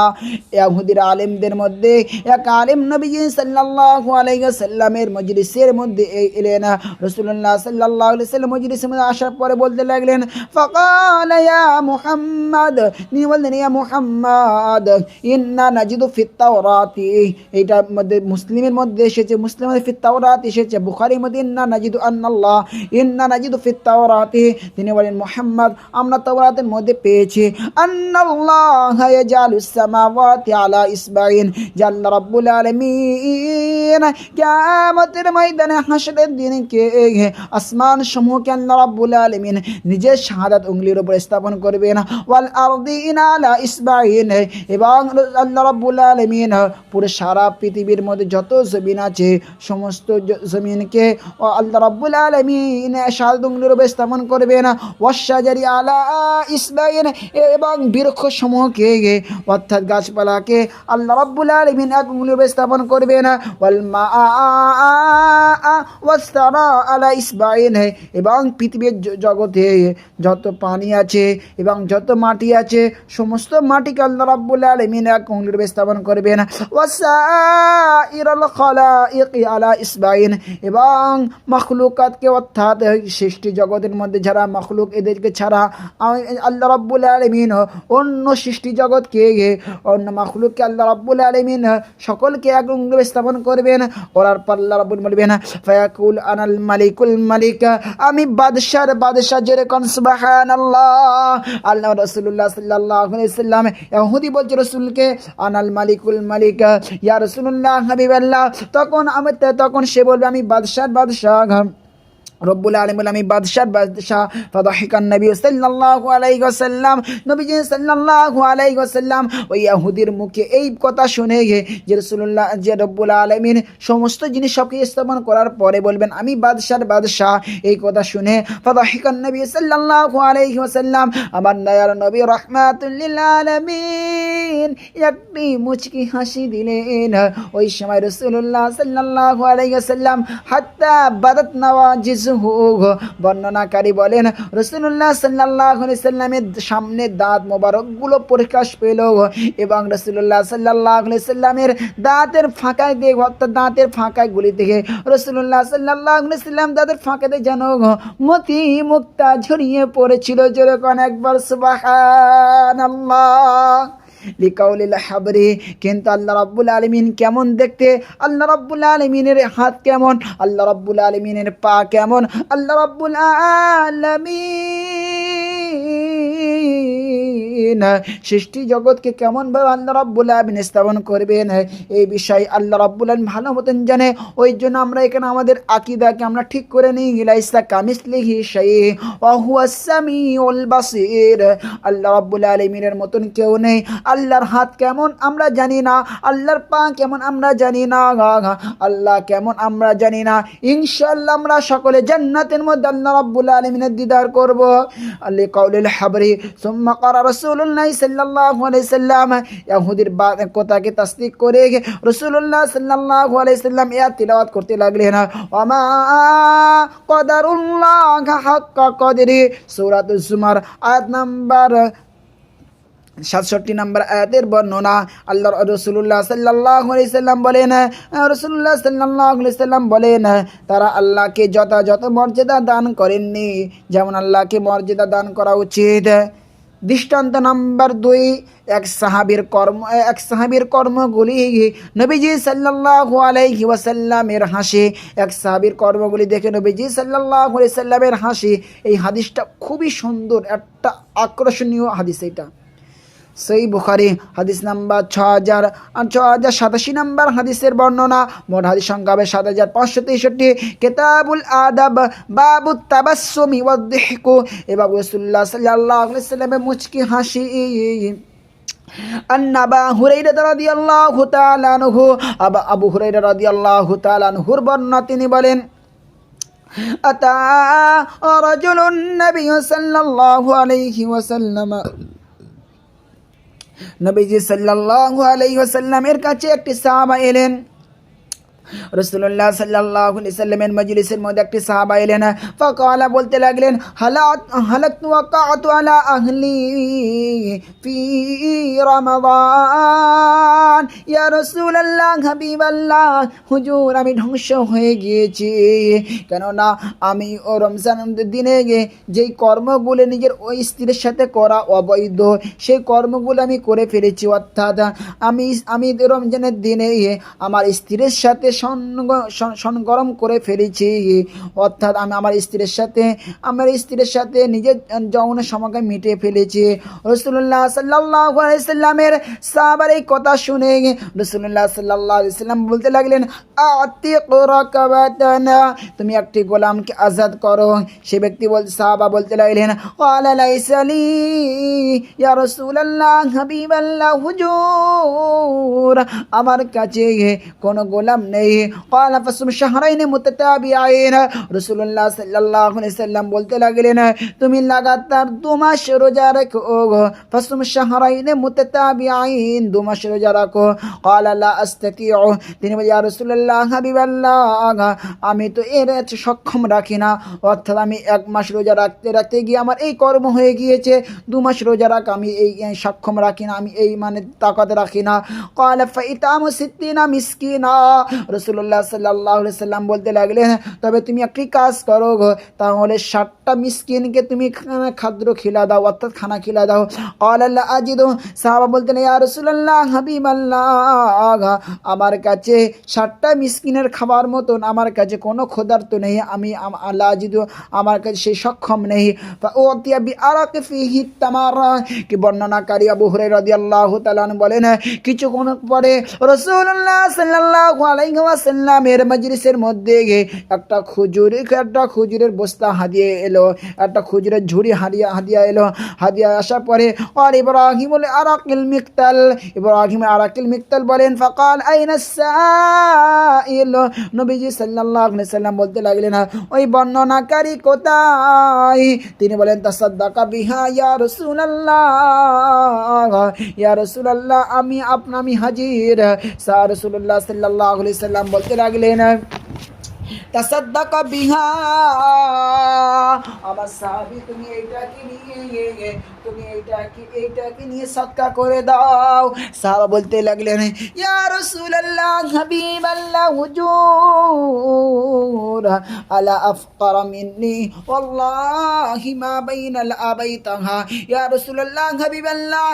ইহুদির আলেমদের মধ্যে এক আলেম নবীজি সাল্লাল্লাহু আলাইহি ওয়াসাল্লামের মজলিসের মধ্যে এলেন। রাসূলুল্লাহ সাল্লাল্লাহু আলাইহি ওয়াসাল্লাম মজলিসের মধ্যে আসার পরে বলতে লাগলেন ফাকালা ইয়া মুহাম্মদ, তিনি বললেন ইয়া মুহাম্মদ ইন্না নাজিদু ফিত তাওরাতি। এইটার মধ্যে মুসলিমের মধ্যে এসেছে, মুসলিমের ফিত তাওরাত এসেছে, বুখারীর মধ্যে ইন্না নাজিদু ফিত তাওরাতি। তিনি বলেন মুহাম্মদ আমরা তাওরাতের মধ্যে পেয়েছি আন্নাল্লাহা ইয়াজালুস সামাওয়াতি আলা ইসবাইন, যে আল্লাহ রাব্বুল আলামিন কিয়ামতের ময়দানে হাসরের দিনে আসমান সমূহকে আল্লাহ রাব্বুল আলামিন নিজের শাহাদাত উংলির উপর স্থাপন করবেন। ওয়াল আরদিনা আলা ইসবাইন, এবং আল্লাহ রাব্বুল আলামিন পুরো সারা পৃথিবীর মধ্যে যত জমিন আছে সমস্ত জমিনকে আল্লাহ রাব্বুল আলামিন শাহাদাত উংলির উপর স্থাপন করবেন। ওয়াশজারি আলা ইসবাইন, এবং বৃক্ষ সমূহকে অর্থাৎ গাছপালাকে আল্লাহ রাব্বুল আলামিন এক উংলির উপর স্থাপন করবেন। ওয়াল মাআ ওয়াসতারা আলা ইসবাইন, এবং পৃথিবীর জগতে যত পানি আছে এবং যত মাটি আছে সমস্ত মাটিকে আল্লাহ রাব্বুল আলামিন এক উংলির উপর স্থাপন করবেন। ওয়াসাইরাল খালাইকি আলা ইসবাইন, এবং মাখলুকাতকে অর্থাৎ সৃষ্টি জগতের মধ্যে যারা মাখলুক এদেরকে ছাড়া আল্লাহ রাব্বুল আলামিন অন্য সৃষ্টি জগৎকে অন্য মাখলুককে আল্লাহ রাব্বুল আলামিন সকলকে এক উংলির স্থাপন করবেন। করার পর আল্লাহ রাব্বুল বলবেন ফায়াকুল আনাল মালিকুল মালিক, আমি বাদশার বাদশা। যেরকম সুবহানাল্লাহ। আল্লাহ রাসূলুল্লাহ সাল্লাল্লাহু আলাইহি সাল্লাম ইহুদি বলছে রাসূলকে আনাল মালিকুল মালিক ইয়া রাসূলুল্লাহ হাবিবাল্লাহ। তখন সে বলবে আমি বাদশার বাদশা রব্বুল আলামিন, আমি বাদশার বাদশাহ। ফাদাহিকান নবী সাল্লাল্লাহু আলাইহি ওয়াসাল্লাম, নবীজি সাল্লাল্লাহু আলাইহি ওয়াসাল্লাম ওই ইহুদির মুখে এই কথা শুনে যে রাসূলুল্লাহ যে রব্বুল আলামিন সমস্ত জিনিস সবকে স্থাপন করার পরে বলবেন আমি বাদশার বাদশাহ, এই কথা শুনে ফাদাহিকান নবী সাল্লাল্লাহু আলাইহি ওয়াসাল্লাম, আমার দয়ার নবী রাহমাতুল লিল আলামিন একটি মুচকি হাসি দিলেন। ওই সময় রাসূলুল্লাহ সাল্লাল্লাহু আলাইহি ওয়াসাল্লাম হাত্তা বাদাত নাওয়াজিজ, বর্ণনাকারী বলেন রাসূলুল্লাহ সাল্লাল্লাহু আলাইহি সাল্লামের সামনে দাঁত মোবারকগুলো প্রকাশ পেল, এবং রাসূলুল্লাহ সাল্লাল্লাহু আলাইহি সাল্লামের দাঁতের ফাঁকায় দিয়ে অর্থাৎ দাঁতের ফাঁকায় গুলি থেকে রাসূলুল্লাহ সাল্লাল্লাহু আলাইহি সাল্লাম দাঁতের ফাঁকাতে যেন মতি মুক্তা ঝরিয়ে পড়েছিল। যেরকম একবার সুবহানাল্লাহ লিকাউলিল হাবরি। কিন্তু আল্লাহ রাব্বুল আলামিন কেমন দেখতে, আল্লাহ রাব্বুল আলামিনের হাত কেমন, আল্লাহ রাব্বুল আলামিনের পা কেমন, আল্লাহ রাব্বুল আলামিন সৃষ্টি জগৎকে কেমন ভাবে আল্লাহ রাব্বুল আলামিন স্থাপন করবেন এই বিষয়ে আল্লাহ রাব্বুল আলামিন ভালো মতন জানে। ওই জন্য আমরা এখানে আমাদের আকীদাকে আমরা ঠিক করে নিই লাইসা কামিসলিহি শাই ওয়া হুয়াস সামিউল বাসীর। আল্লাহ রাব্বুল আলামিনের মতন কেউ নেই। আল্লাহর হাত কেমন আমরা জানি না, আল্লাহর পা কেমন আমরা জানি না, আল্লাহ কেমন আমরা জানি না। ইনশাআল্লাহ আমরা সকলে জান্নাতের মধ্যে আল্লাহ রাব্বুল আলামিনের দিদার করব। আল্লাহ কাউলিল হাবরি সুম্মা ক্বারা রাসূলুল্লাহ সাল্লাল্লাহু আলাইহি সাল্লাম, ইহুদির কথাকে তাসদীক করে রাসূলুল্লাহ সাল্লাল্লাহু আলাইহি সাল্লাম ইয়া তিলাওয়াত করতে লাগলেন ওয়া মা কদারুল্লাহ হাক্কা কদরি, সূরাতুজ জুমার আয়াত নাম্বার 67 নম্বর আয়াতের বর্ণনা। আল্লাহর রাসূলুল্লাহ সাল্লাল্লাহু আলাইহি সাল্লাম বলেন, রাসূলুল্লাহ সাল্লাল্লাহু আলাইহি সাল্লাম বলেন, তারা আল্লাহকে যথাযথ মর্যাদা দান করেননি যেমন আল্লাহকে মর্যাদা দান করা উচিত। দৃষ্টান্ত নাম্বার 2, এক সাহাবীর কর্মগুলি নবীজি সাল্লাল্লাহু আলাইহি ওয়াসাল্লামের হাসি। এক সাহাবীর কর্মগুলি দেখে নবীজি সাল্লাল্লাহু আলাইহি সাল্লামের হাসি। এই হাদিসটা খুবই সুন্দর, একটা আকর্ষণীয় হাদিস। এটা সহিহ বুখারী হাদিস নাম্বার 6087 নম্বর হাদিসের বর্ণনা। মোট হাদিস সংখ্যা হবে 7563। কিতাবুল আদাব, বাবুত তাবাসসুমি ওয়াদ দিহকু। এবং রাসূলুল্লাহ সাল্লাল্লাহু আলাইহি ওয়াসাল্লামের মুচকি হাসি। আন আবু হুরায়রা রাদিয়াল্লাহু তাআলা আনহু, আবু হুরায়রা রাদিয়াল্লাহু তাআলা আনহুর বর্ণনা, তিনি বলেন, আতা রাজুলুন নবী সাল্লাল্লাহু আলাইহি ওয়াসাল্লাম, নবীজি সাল্লাল্লাহু আলাইহি ওয়াসাল্লামের কাছে একটি সাহাবা এলেন। রাসূলুল্লাহ সাল্লাল্লাহু আলাইহি ওয়াসাল্লামের মজলিসের মধ্যে একটি সাহাবা এলেন। ফাকালা, বলতে লাগলেন, হালাকতু ওয়াকাতু আলা আহলি ফি রমাদান, ইয়া রাসূলুল্লাহ, হাবিবাল্লাহ, হুজুর আমি ধ্বংস হয়ে গিয়েছি, কেননা আমি ও রমজানের দিনে যেই কর্মগুলো নিজের ওই স্ত্রীর সাথে করা অবৈধ, সেই কর্মগুলো আমি করে ফেলেছি। অর্থাৎ আমি রমজানের দিনে আমার স্ত্রীর সাথে সনগরম করে ফেলেছি। অর্থাৎ আমি আমার স্ত্রীর সাথে নিজের যৌন সমাগম মিটিয়ে ফেলেছি। রাসূলুল্লাহ সাল্লাল্লাহু আলাইহি সাল্লামের সাহাবার এই কথা শুনে রাসূলুল্লাহ সাল্লাল্লাহু আলাইহি সাল্লাম বলতে লাগলেন, আতিক রাকাবাতানা, তুমি একটি গোলামকে আজাদ করো। সে ব্যক্তি সাহাবা বলতে লাগলেন, ওয়ালা লাইসা লি ইয়া রাসূলুল্লাহ, হাবিবাল্লাহ, হুজুর আমার কাছে কোনো গোলাম নেই। ক্বালা ফাসুম শাহরাইন মুতাতাবিআইন, রাসূলুল্লাহ সাল্লাল্লাহু আলাইহি সাল্লাম বলতে লাগলেন, তুমি লাগাতার 2 মাস রোজা রাখো। ফাসুম শাহরাইন মুতাতাবিআইন, 2 মাস রোজা রাখো। ক্বালা লা আস্তাতিউ, তিনি বলেন, ইয়া রাসূলুল্লাহ, হাবিবাল্লাহ, আমি তো এর সক্ষম রাখি না। অর্থাৎ আমি 1 মাস রোজা রাখতে গিয়ে আমার এই কর্ম হয়ে গিয়েছে। 2 মাস রোজা রাখ আমি এই সক্ষম রাখি না, আমি এই তাকত রাখি না। ক্বালা ফাইতামু 60 মিসকিনা, রাসূলুল্লাহ সাল্লাল্লাহু আলাইহি সাল্লাম বলতে লাগলেন, তবে তুমি একটি কাজ করো, তাহলে 60টা মিসকিনকে তুমি খাদ্য খিলা দাও, অর্থাৎ খানা খিলা দাও। ক্বালা লা আজিদু, সাহাবা বলতেন, ইয়া রাসূলুল্লাহ, হাবিবাল্লাহ, আমার কাছে 60টা মিসকিনের খাবার মতন আমার কাছে কোনো ক্ষুধার্ত নেই, আমি লা আজিদু, আমার কাছে সেই সক্ষম নেই। ফাউতিয়া বিআরাক ফিহি তামার, কি বর্ণনাকারী আবু হুরায়রা রাদিয়াল্লাহু তাআলা বলেন, কিছুক্ষণ পরে রাসূলুল্লাহ সাল্লাল্লাহু আলাইহি ওয়াসাল্লামের মজলিসের মধ্যে একটা খুজুরের বস্তা হাদিয়ে এলো, একটা খুজুরের ঝুড়ি হাদিয়া এলো। হাদিয়া আসার পরে আর ইব্রাহিমুল আরাকিল মিক্তাল বলেন, ফাকাল আইনা সাইল, নবীজি সাল্লাল্লাহু আলাইহি সাল্লাম বলতে লাগলেন, ওই বর্ণনাকারী কোথায়? তিনি বলেন, তাসাদ্দাকা বিহা ইয়া রাসূলুল্লাহ, আমি হাজির। রাসূলুল্লাহ সাল্লাল্লাহু আলাইহি সাল্লাম বলতে লাগলেন, তাসাদ্দাকা বিহা, আমার সাহাবী, তুমি এইটাকে নিয়ে সদকা করে দাও। সাহাবা বলতে লাগলেন, ইয়া রাসূলুল্লাহ, হাবিবাল্লাহ, হুজুর আলা আফকার মিন্নি ওয়াল্লাহি মা বাইনাল আবাইতাহা, ইয়া রাসূলুল্লাহ, হাবিবাল্লাহ,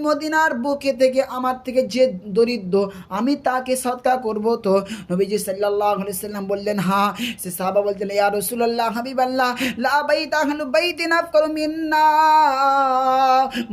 মদিনার বুকে থেকে আমার থেকে যে দরিদ্র আমি তাকে সদকা করব তো? নবীজি সাল্লাল্লাহু আলাইহি সাল্লাম বললেন, হ্যাঁ। সে সাহাবা বলতেন, ইয়া রাসূলুল্লাহ, হাবিবাল্লাহ, লা বাইতা আহলু বাইতিন আফকারু মিন্না,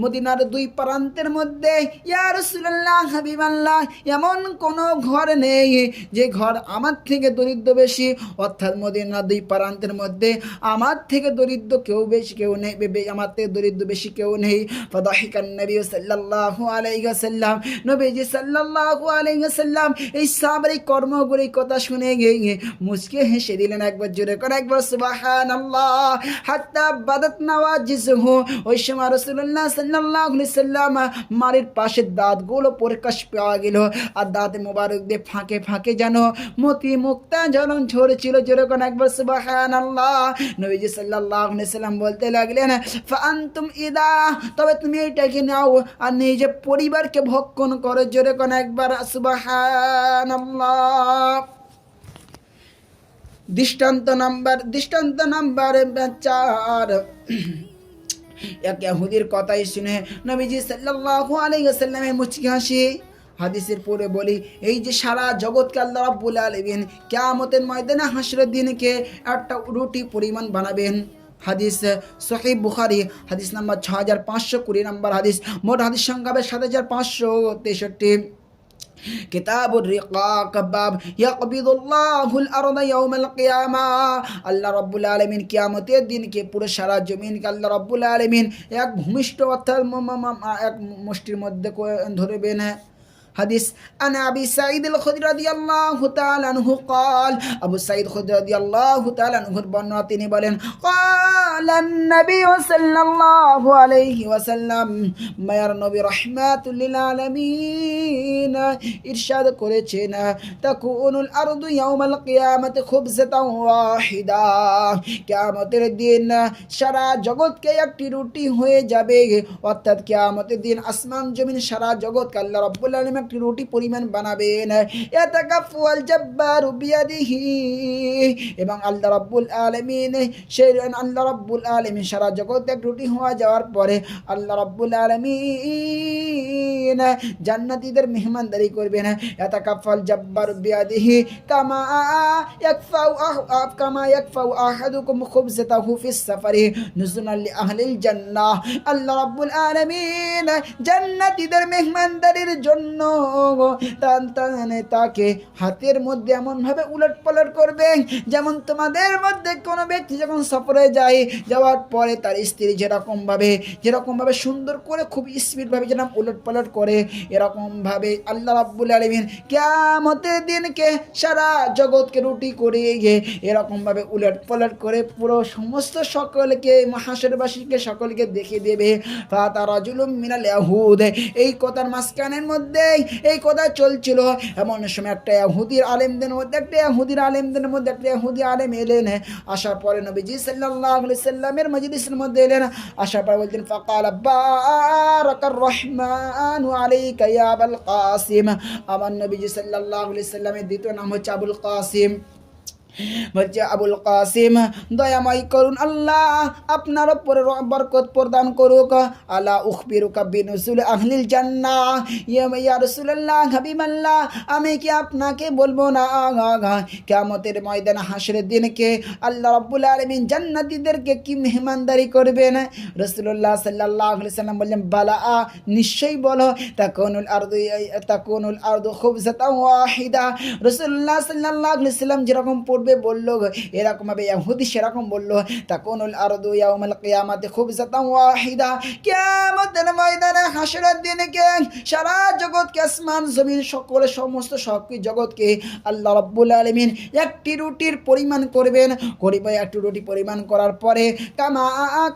মদিনার 2 প্রান্তের মধ্যে, ইয়া রাসূলুল্লাহ, হাবিবাল্লাহ, এমন কোন ঘর নেই যে ঘর আমার থেকে দরিদ্র বেশি। অর্থাৎ মদিনার 2 প্রান্তের মধ্যে আমার থেকে দরিদ্র কেউ নেই, আমার থেকে দরিদ্র বেশি কেউ নেই। ফাদাহিকান নবী সাল্লাল্লাহু আলাইহি ওয়াসাল্লাম, নবীজি সাল্লাল্লাহু আলাইহি ওয়াসাল্লাম এই সাহাবার কর্মগুলি কথা শুনে গিয়ে মুচকে হেসে দিলেন। একবার জোরে করে একবার সুবহানাল্লাহ, হাত্তা বাদাত নওয়াজিসহু। ওই সময় রাসূলুল্লাহ সাল্লাল্লাহু আলাইহি সাল্লাম মারের পাশের দাঁতগুলো প্রকাশ পাওয়া গেল, আর দাঁত মোবারক দিয়ে ফাঁকে ফাঁকে যেন মতি মুক্তা ঝরন ঝরছিল। যেরকম একবার সুবহানাল্লাহ। নবীজি সাল্লাল্লাহু আলাইহি সাল্লাম বলতে লাগলেন, ফাআনতুম ইদা, তবে তুমি এটাকে নাও আর নিজে পরিবারকে ভক্ষণ করো। যেরকম একবার সুবহানাল্লাহ। দৃষ্টান্ত নাম্বার 4। এক ইহুদির কথাই শুনে নবীজি সাল্লাল্লাহু আলাইহি ওয়াসাল্লামের মুচকি হাসি। হাদিসের পরে বলি, এই যে সারা জগৎকে আল্লাহ রাব্বুল আলামিন কিয়ামতের ময়দানে হাসরের দিনকে একটা রুটি পরিমাণ বানাবেন। হাদিস সহিহ বুখারী, হাদিস নাম্বার 6520 নম্বর হাদিস। মোট হাদিস সংখ্যা হবে 7563। কিতাবুর রিকাক, বাব ইয়াকবিদুল্লাহুল আরদা ইয়াউমাল কিয়ামা। আল্লাহ রাব্বুল আলামিন কিয়ামতের দিনকে পুরো সারা জমিনকে আল্লাহ রাব্বুল আলামিন এক ভূমিষ্ঠ অর্থাৎ এক মুষ্টির মধ্যে ধরবেন। হাদিস আন আবি সাঈদ আল খুদরি রাদিয়াল্লাহু তাআলা আনহু قال, আবু সাঈদ খুদরি রাদিয়াল্লাহু তাআলা আনহুর বর্ণনা তিনি বলেন, ক্বালান নবী সাল্লাল্লাহু আলাইহি ওয়াসাল্লাম, মায়ার নবী রাহমাতুল লিল আলামিন ইরশাদ করেছেন, তাকুনুল আরদু ইয়াউমাল কিয়ামাতি খুবজাতান ওয়াহিদা। কিয়ামতের দিন সারা জগৎকে একটি রুটি হয়ে যাবে, অর্থাৎ কিয়ামতের দিন আসমান জমিন সারা জগৎকে আল্লাহ রাব্বুল আলামিন একটি রুটি পরিমাণ বানাবেন। ইয়াতাকাফফুল জাব্বারু বিয়াদিহি, এবং আল্লাহ রাব্বুল আলামিন সারা জগৎ এক রুটি হয়ে যাওয়ার পরে আল্লাহ রাব্বুল আলামিন জান্নাতীদের মেহমানদারি করবেন। ইয়াতাকাফফুল জাব্বারু বিয়াদিহি কামা ইয়াকফাউ আহাদুকুম খুবজাতাহু ফিস সাফারি নুজুলান লি আহলিল জান্নাহ। আল্লাহ রাব্বুল আলামিন জান্নাতীদের মেহমানদারির জন্য তাকে হাতের মধ্যে এমন ভাবে উলট পালট করবে, যেমন তোমাদের মধ্যে কোনো ব্যক্তি যখন সফরে যায়, যাওয়ার পরে তার স্ত্রী যেরকম ভাবে সুন্দর করে খুব স্পিড ভাবে যেরকম উলট পালট করে, এরকম ভাবে আল্লাহ রাব্বুল আলামিন কিয়ামতের দিনকে সারা জগৎকে রুটি করে এরকম ভাবে উলট পালট করে পুরো সমস্ত সকলকে হাসরবাসীকে সকলকে দেখিয়ে দেবে। ফাতা রাজুলুম মিনাল ইয়াহুদ, এই কথার মাঝখানের মধ্যে এই কথা চলছিল। এমন সময় একটা ইহুদি আলেমদের মধ্যে একটা ইহুদি আলেম এলেন। আসার পরে নবীজি সাল্লাল্লাহু আলাইহি সাল্লামের মজলিসের মধ্যে এলেন। আসার পরে বলতেন, ফাকাল বারাকার রহমানু আলাইকা ইয়া আবুল কাসিম। আমার নবীজি সাল্লাল্লাহু আলাইহি সাল্লামের দ্বিতীয় নাম হচ্ছে আবুল কাসিম। বলছে, আবুল কাসিম, দয়াময় করুন আল্লাহ আপনার উপরে বরকত প্রদান করুক। আলা উখবিরুকা বিনুজুল আহলিল জান্নাহ, ইয়া রাসূলুল্লাহ, হাবিবাল্লাহ, আমি কি আপনাকে বলবো না কিয়ামতের ময়দানে হাসরের দিনকে আল্লাহ রাব্বুল আলামিন জান্নাতীদেরকে কি মেহমানদারি করবেন? রাসূলুল্লাহ সাল্লাল্লাহু আলাইহি সাল্লাম বললেন, বালা, নিশ্চয়ই বলো। তাকুনুল আরদু খুবজাতান ওয়াহিদা। রাসূলুল্লাহ সাল্লাল্লাহু আলাইহি সাল্লাম যেরকম বললো, এরকম ভাবে ইহুদি সেরকম বললো, তাকুনুল আরদু ইয়াউমাল কিয়ামাতি খুবজাতান ওয়াহিদা। কিয়ামতের ময়দানে হাসরের দিনকে সারা জগৎকে আসমান জমিন সমস্ত জগৎকে আল্লাহ রাব্বুল আলামিন একটি রুটির পরিমাণ করবেন। একটি রুটি পরিমাণ করার পরে কামা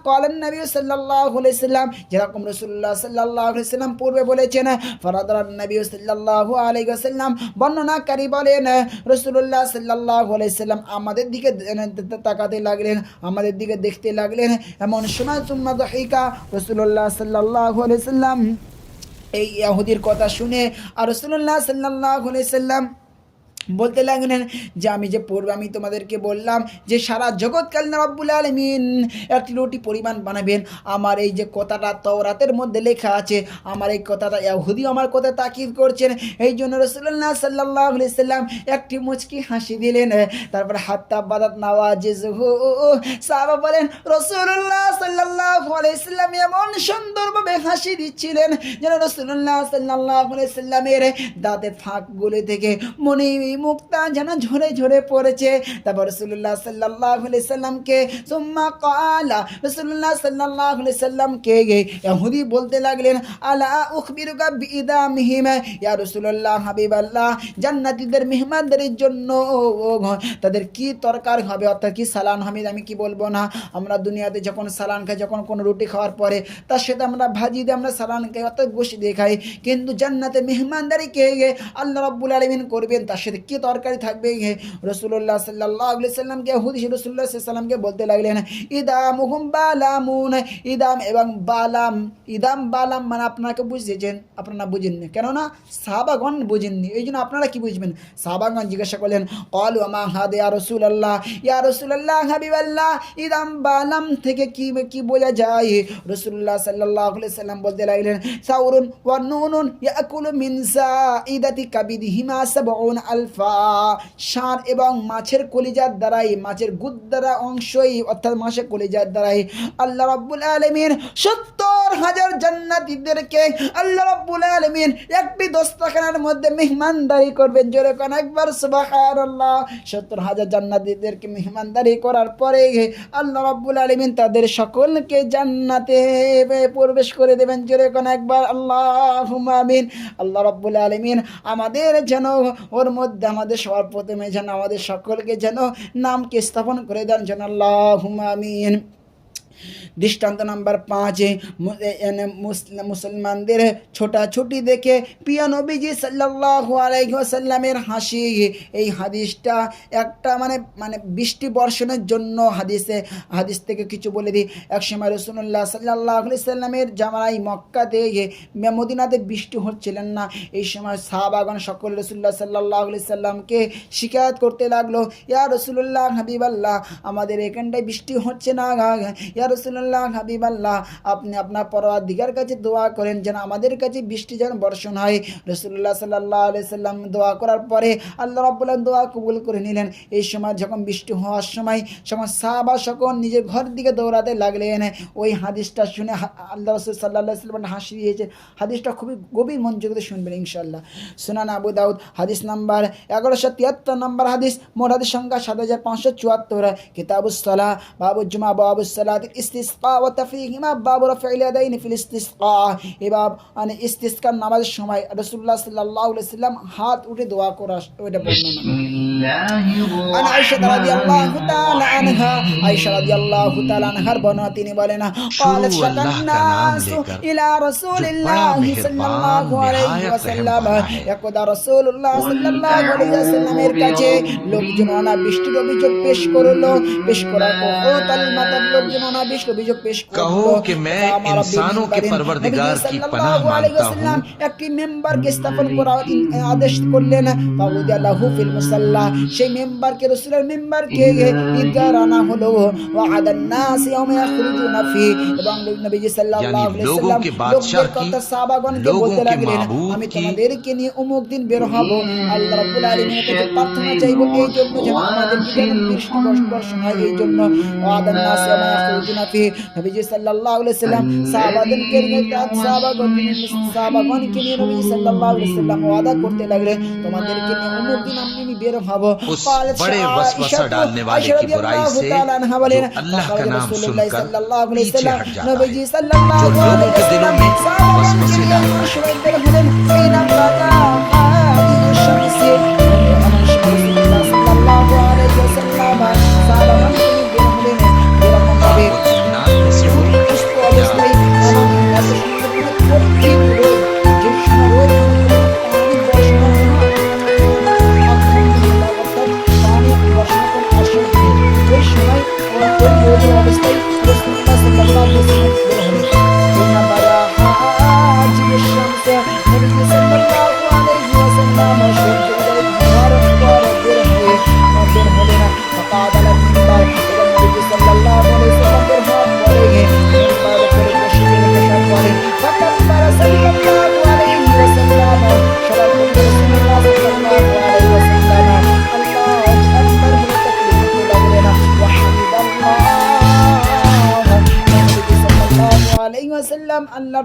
ক্বালান নবী সাল্লাল্লাহু আলাইহি সাল্লাম, যেরকম রাসূলুল্লাহ সাল্লাল্লাহু আলাইহি সাল্লাম পূর্বে বলেছেন, ফারাদান নবী সাল্লাল্লাহু আলাইহি ওয়াসাল্লাম, বর্ণনাকারী বলেন, রাসূলুল্লাহ সাল্লাল্লাহু আলাইহি সাল্লাম আমাদের দিকে তাকাতে লাগলেন, আমাদের দিকে দেখতে লাগলেন। এমন সময় সুম্মা দাহিকা, রাসূলুল্লাহ সাল্লাল্লাহু আলাইহি সাল্লাম এই ইহুদির কথা শুনে আর রাসূলুল্লাহ সাল্লাল্লাহু আলাইহি সাল্লাম বলতে লাগলেন যে আমি তোমাদেরকে বললাম যে সারা জগৎকে আল্লাহ রাব্বুল আলামিন একটি রুটি পরিমাণ বানাবেন। আমার এই যে কথাটা তাওরাতের মধ্যে লেখা আছে, আমার এই কথাটা ইহুদি আমার কথা তাকিদ করছেন। এই জন্য রাসূলুল্লাহ সাল্লাল্লাহু আলাইহি সাল্লাম একটি মুচকি হাসি দিলেন। তারপর হাত্তা বাদাত নাওয়াজিজহু, সাহাবা বলেন রাসূলুল্লাহ সাল্লাল্লাহু আলাইহি সাল্লাম এমন সুন্দরভাবে হাসি দিচ্ছিলেন যেন রাসূলুল্লাহ সাল্লাল্লাহু আলাইহি সাল্লামের দাঁতের ফাঁকগুলো থেকে মুক্তা যেন ঝরে ঝরে পড়েছে। তারপর রাসূলুল্লাহ সাল্লাল্লাহু আলাইহি সাল্লামকে সুম্মা ক্বালা, রাসূলুল্লাহ সাল্লাল্লাহু আলাইহি সাল্লামকে ইহুদি বলতে লাগলেন, আলা উখবিরুকা বিইদামিহিম, ইয়া রাসূলুল্লাহ হাবিবাল্লাহ, জান্নাতীদের মেহমানদারির জন্য তাদের কি তরকার হবে, অর্থাৎ কি সালান হবে, আমি কি বলবো না। আমরা দুনিয়াতে যখন সালান খাই, যখন কোনো রুটি খাওয়ার পরে তার সাথে আমরা ভাজি দিয়ে আমরা সালান খাই, অর্থাৎ গোশত দিয়ে খাই, কিন্তু জান্নাতে মেহমানদারি কে আল্লাহ রাব্বুল আলামিন করবেন, তার সাথে কি তরকারি থাকবে। রাসূলুল্লাহ সাল্লাল্লাহু আলাইহি সাল্লামকে হুদি রাসূলুল্লাহ সাল্লাল্লাহু আলাইহি সাল্লামকে বলতে লাগলেন, ইদামুহুম বালামুন, ইদাম এবং বালাম, ইদাম বালাম মানে আপনাকে বুঝেছেন, আপনারা বুঝেননি, কেননা সাহাবাগণ বুঝেননি, এই জন্য আপনারা কি বুঝবেন। সাহাবাগণ জিজ্ঞাসা করলেন, ক্বালু আমা হাদা ইয়া রাসূলুল্লাহ, ইয়া রাসূলুল্লাহ হাবিবাল্লাহ, ইদাম বালাম থেকে কি বোঝা যায়। রাসূলুল্লাহ সাল্লাল্লাহু আলাইহি সাল্লাম বলতে লাগলেন, সাউরুন ওয়া নুনুন ইয়াকুলু মিন যাইদাতি কাবিদিহিমা সাবউন আলফা, ষাঁড় এবং মাছের কলিজার দ্বারাই, মাছের গুদ্দারা অংশই, অর্থাৎ মাছের কলিজার দ্বারাই আল্লাহ রাব্বুল আলামিন 70,000 জান্নাতীদেরকে আল্লাহ রাব্বুল আলামিন একটি দস্তরখানার মধ্যে মেহমানদারি করবেন। জোরে কোন একবার সুবহানাল্লাহ। 70,000 জান্নাতীদেরকে মেহমানদারি করার পরে আল্লাহ রাব্বুল আলামিন তাদের সকলকে জান্নাতে প্রবেশ করে দেবেন। জোরে কোন একবার আল্লাহুম্মা আমিন। আল্লাহ রাব্বুল আলামিন আমাদের যেন ওর মধ্যে, আমাদের সবার প্রথমে যেন আমাদের সকলকে যেন নামকে স্থাপন করে দেন, যেন আল্লাহুম্মা আমিন। দৃষ্টান্ত নাম্বার 5, মুসলমানদের ছোটাছুটি দেখে প্রিয় নবীজি সাল্লাল্লাহু আলাইহি ওয়াসাল্লামের হাসি। এই হাদিসটা একটা মানে বৃষ্টি বর্ষণের জন্য হাদিস থেকে কিছু বলে দিই। একসময় রাসূলুল্লাহ সাল্লাল্লাহু আলাইহি সাল্লামের জামানায় মক্কাতে মদিনাতে বৃষ্টি হচ্ছিলেন না। এই সময় সাহাবাগণ সকল রাসূলুল্লাহ সাল্লাল্লাহু আলাইহি সাল্লামকে শিকায়ত করতে লাগলো, ইয়া রাসূলুল্লাহ হাবিবাল্লাহ, আমাদের এখানটায় বৃষ্টি হচ্ছে না, ইয়া রাসূলুল্লাহ হাবিবাল্লাহ, আপনি আপনার পরওয়ারদিগার কাছে দোয়া করেন যেন আমাদের কাছে বৃষ্টি যেন বর্ষণ হয়। রাসূলুল্লাহ সাল্লাল্লাহু আলাইহি সাল্লাম দোয়া করার পরে আল্লাহ রাব্বুল আলামিন দোয়া কবুল করে নিলেন। এই সময় যখন বৃষ্টি হওয়ার সময় সাহাবা সকল নিজের ঘর দিকে দৌড়াতে লাগলেন। ওই হাদিসটা শুনে আল্লাহ রাসূল সাল্লাল্লাহু আলাইহি সাল্লাম হাসি দিয়েছে। হাদিসটা খুবই গভীর মনোযোগ দিয়ে শুনবেন ইনশাআল্লাহ। সুনান আবু দাউদ হাদিস নাম্বার 1173 নম্বর হাদিস, মোট হাদিস সংখ্যা 7574, কিতাবুস সালাহ, বাবুল জুমা, বাবুস সালাতিল ইস্তিসকা ওয়া তাফরিহিমা, বাবু রাফিল ইয়াদাইন ফিল ইস্তিসকা। এবার ইস্তিসকার নামাজের সময় রাসূলুল্লাহ সাল্লাল্লাহু আলাইহি সাল্লাম হাত উঠে দোয়া করা, ওইটা বর্ণনা। আন আয়েশা রাদিয়াল্লাহু তাআলা আনহা, আয়েশা রাদিয়াল্লাহু তাআলা আনহার বর্ণনা, তিনি বলেন, ক্বালাত শাকান্নাসু ইলা রাসূলিল্লাহি সাল্লাল্লাহু আলাইহি ওয়াসাল্লাম, একদা রাসূলুল্লাহ সাল্লাল্লাহু আলাইহি ওয়াসাল্লামের কাছে লোকজন অনাবৃষ্টির অভিযোগ পেশ করলো। পেশ করার পর তালমাতার লোকজন অনাবৃষ্টির অভিযোগ পেশ করলো। कहो कि मैं इंसानों के परवरदिगार की पनाह मांगता हूँ। একটি মেম্বারকে স্থাপন করার আদেশ করলেন। ফাউদিয়ালাহু ফিল মুসাল্লা, সেই মেম্বারকে, রাসূলের মেম্বারকে ঈদগাহ আনা হলো। ওয়া আদান নাস ইয়াউমা ইয়াখরুজুনা ফি, এবং নবীজি সাল্লাল্লাহু আলাইহি ওয়াসাল্লাম লোকদের কথা সাহাবাগণকে বলতে লাগলেন, আমি তোমাদেরকে নিয়ে অমুক দিন বের হব। আল্লাহ রাব্বুল আলামিনের কাছে প্রার্থনা চাইব এই জন্য যেন আমাদেরকে যেন বৃষ্টি বর্ষণ হয়, এই জন্য। ওয়া আদান নাস ইয়াউমা ইয়াখরুজুনা ফি, নবীজি সাল্লাল্লাহু আলাইহি ওয়াসাল্লাম সাহাবাদেরকে নিয়ে নবী সাল্লাল্লাহু আলাইহি ওয়াসাল্লাম ওয়াদা করতে লাগলেন, তোমাদেরকে নিয়ে অমুক দিন আমি বের হব। उस बड़े वसवसा डालने वाले की बुराई से जो अल्लाह का नाम सुनकर पीछे हट जाता है, जो लोगों के दिलों में वसवसे डालता অবস্থায়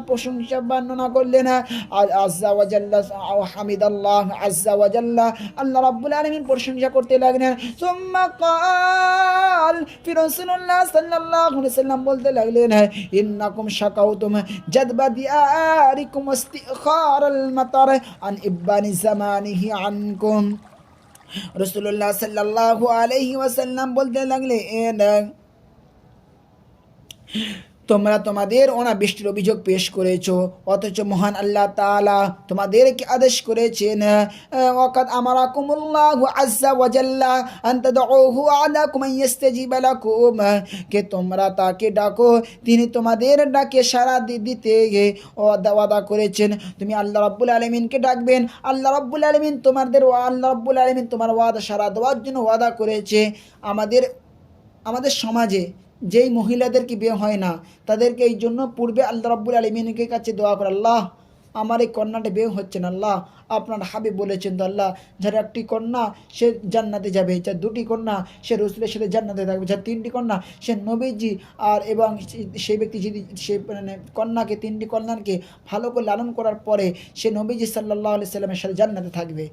প্রশংসা বর্ণনা করলেন। আজ্জা ওয়া জাল্লা হামিদাল্লাহ আজ্জা ওয়া জাল্লা, আল্লাহ রাব্বুল আলামিন প্রশংসা করতে লাগলেন। সুম্মা ক্বাল, ফির রাসূলুল্লাহ সাল্লাল্লাহু আলাইহি ওয়াসাল্লাম বলতে লাগলেন, ইন্নাকুম শাকাউতুম জাদবা দিয়ারিকুম ইস্তিখারাল মাতার আন ইবানি জামানিহি আনকুম। রাসূলুল্লাহ সাল্লাল্লাহু আলাইহি ওয়াসাল্লাম বলতে লাগলেন, তোমরা তোমাদের অনাবৃষ্টির অভিযোগ পেশ করেছো, অথচ মহান আল্লাহ তাআলা তোমাদেরকে আদেশ করেছেন, ওয়াকাদ আমারাকুমুল্লাহু আজ্জা ওয়া জাল্লা আন তাদউহু আলাকুম ইয়াস্তাজিবা লাকুম, কে তোমরা তাকে ডাকো, তিনি তোমাদের ডাকে সাড়া দিতে ওয়াদা করেছেন। তুমি আল্লাহ রাব্বুল আলামিনকে ডাকবেন, আল্লাহ রাব্বুল আলামিন তোমার ওয়াদা সাড়া দেওয়ার জন্য ওয়াদা করেছে। আমাদের সমাজে যেই মহিলাদেরকে বিয়ে হয় না, তাদেরকে এই জন্য পূর্বে আল্লাহ রাব্বুল আলামিনের কাছে দোয়া করে, আল্লাহ আমার এই কন্যাটা বিয়ে হচ্ছে না, আল্লাহ আপনার হাবিব বলেছেন তো আল্লাহ, যার একটি কন্যা সে জান্নাতে যাবে, যার দুটি কন্যা সে রাসূলের সাথে জান্নাতে থাকবে, যার তিনটি কন্যা সে নবীজি আর এবং সেই ব্যক্তি যদি সে কন্যাকে, তিনটি কন্যাকে ভালো করে লালন করার পরে সে নবীজি সাল্লাল্লাহু আলাইহি সাল্লামের সাথে জান্নাতে থাকবে,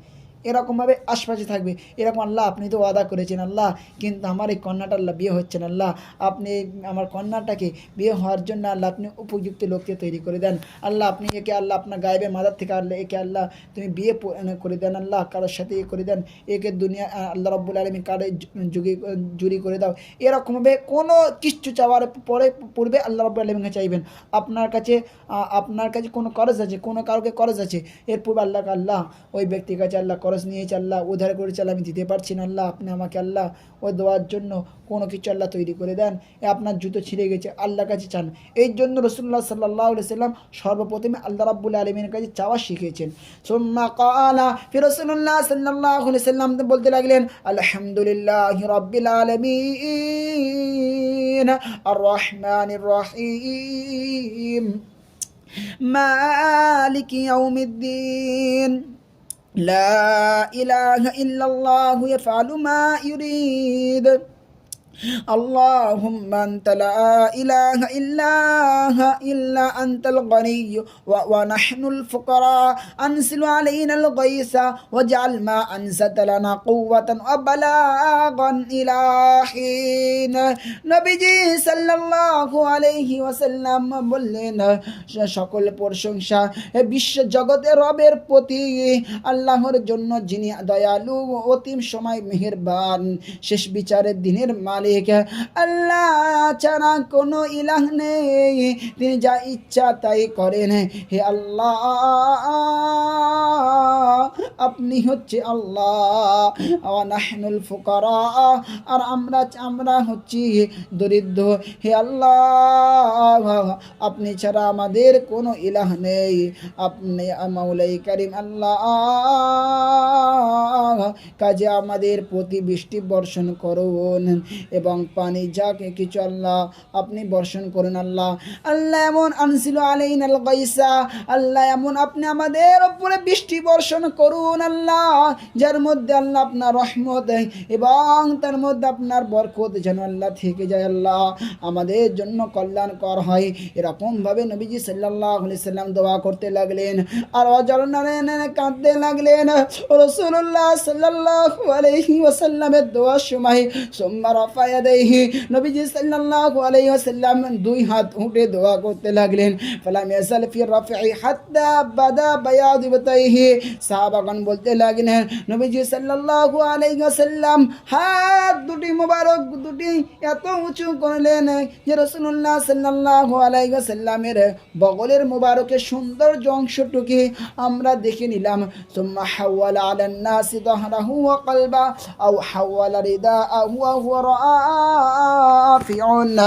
এরকমভাবে আশপাশে থাকবে। এরকম আল্লাহ আপনি তো ওয়াদা করেছেন আল্লাহ, কিন্তু আমার এই কন্যাটা আল্লাহ বিয়ে হচ্ছে না, আল্লাহ আপনি আমার কন্যাটাকে বিয়ে হওয়ার জন্য আল্লাহ আপনি উপযুক্ত লোককে তৈরি করে দেন, আল্লাহ আপনি একে আল্লাহ আপনার গায়েবের মাদার থেকে আল্লাহ একে আল্লাহ তুমি বিয়ে করে দেন, আল্লাহ কারোর সাথে করে দেন, একে দুনিয়া আল্লাহ রাব্বুল আলামিন কারো জুরি করে দাও। এরকমভাবে কোনো কিছু চাওয়ার পূর্বে আল্লাহ রাব্বুল আলামিনকে চাইবেন। আপনার কাছে কোনো কর্জ আছে, কোনো কাউকে কর্জ আছে, এর পূর্বে আল্লাহ ওই ব্যক্তির কাছে আল্লাহ খরচ নিয়েছে, আল্লাহ উদ্ধার করেছে, আমি দিতে পারছি না, আল্লাহ আপনি আমাকে আল্লাহ ও দেওয়ার জন্য কোনো কিছু আল্লাহ তৈরি করে দেন। আপনার জুতো ছিঁড়ে গেছে, আল্লাহর কাছে চান। এই জন্য রাসূলুল্লাহ সাল্লাল্লাহু আলাইহি সাল্লাম সর্বপ্রথমে আল্লাহ রাব্বুল আলামিনের কাছে চাওয়া শিখিয়েছেন। সুম্মা ক্বালা, ফির রাসূলুল্লাহ সাল্লাল্লাহু আলাইহি সাল্লাম বলতে লাগলেন, আলহামদুলিল্লাহি রাব্বিল আলামিন আর রহমানির রহিম মালিকি ইয়াউমিদ্দিন لا إله إلا الله يفعل ما يريد اللهم أنت لا إله إلا أنت الغني ونحن الفقراء أنزل علينا الغيث واجعل ما أنزلت لنا قوة وبلاغا إلى حين নবীজি সাল্লাল্লাহু আলাইহি ওয়াসাল্লাম বললেন, সকল প্রশংসা বিশ্ব জগতের রবের প্রতি, আল্লাহর জন্য যিনি দয়ালু, অতীম সময় মেহেরবান, শেষ বিচারের দিনের মালিক। আল্লাহ ছাড়া কোনো ইলাহ নেই, তিনি যা ইচ্ছা তাই করেন। হে আল্লাহ, আপনি হচ্ছে আল্লাহ, ওয়া নাহনুল ফুকারা, আর আমরা হচ্ছি দরিদ্র। হে আল্লাহ, আপনি ছাড়া আমাদের কোনো ইলাহ নেই, আপনি মাওলাই কারীম। আল্লাহ কাজে আমাদের প্রতি বৃষ্টি বর্ষণ করুন এবং পানি যাকে কিছু আল্লাহ আপনি বর্ষণ করুন। আল্লাহ এমন আনসিল আলাইনাল গাইসা, আল্লাহ এমন আপনি আমাদের উপরে বৃষ্টি বর্ষণ করুন আল্লাহ, যার মধ্যে আল্লাহ আপনার রহমত এবং তার মধ্যে আপনার বরকত যেন আল্লাহ থেকে যায়, আল্লাহ আমাদের জন্য কল্যাণকর হয়। এরকমভাবে নবীজি সাল্লাল্লাহু আলাইহি সাল্লাম দোয়া করতে লাগলেন আর কাঁদতে লাগলেন। রাসূলুল্লাহ সাল্লাল্লাহু আলাইহি ওয়াসাল্লামের দোয়ার সময় সুম্মা রাফা ইয়াদাইহি, নবীজি সাল্লাল্লাহু আলাইহি ওয়াসাল্লাম দুই হাত উঠে দোয়া করতে লাগলেন। ফালাম ইয়াজাল ফি রাফি হাত্তা বাদা বায়াদ ইবতাইহি, সাহাবাগণ বলতে লাগলেন, নবীজি সাল্লাল্লাহু আলাইহি ওয়াসাল্লাম হাত দুটি মোবারক দুটি এত উঁচু করলেন যে রাসূলুল্লাহ সাল্লাল্লাহু আলাইহি ওয়াসাল্লামের বগলের মোবারকের সৌন্দর্য অংশটুকু আমরা দেখে নিলাম। সুম্মা হাওয়ালা আলান নাসি যাহরাহু ওয়া কলবা আও হাওয়ালা রিদাআহু ওয়া হুয়া রাফিউন।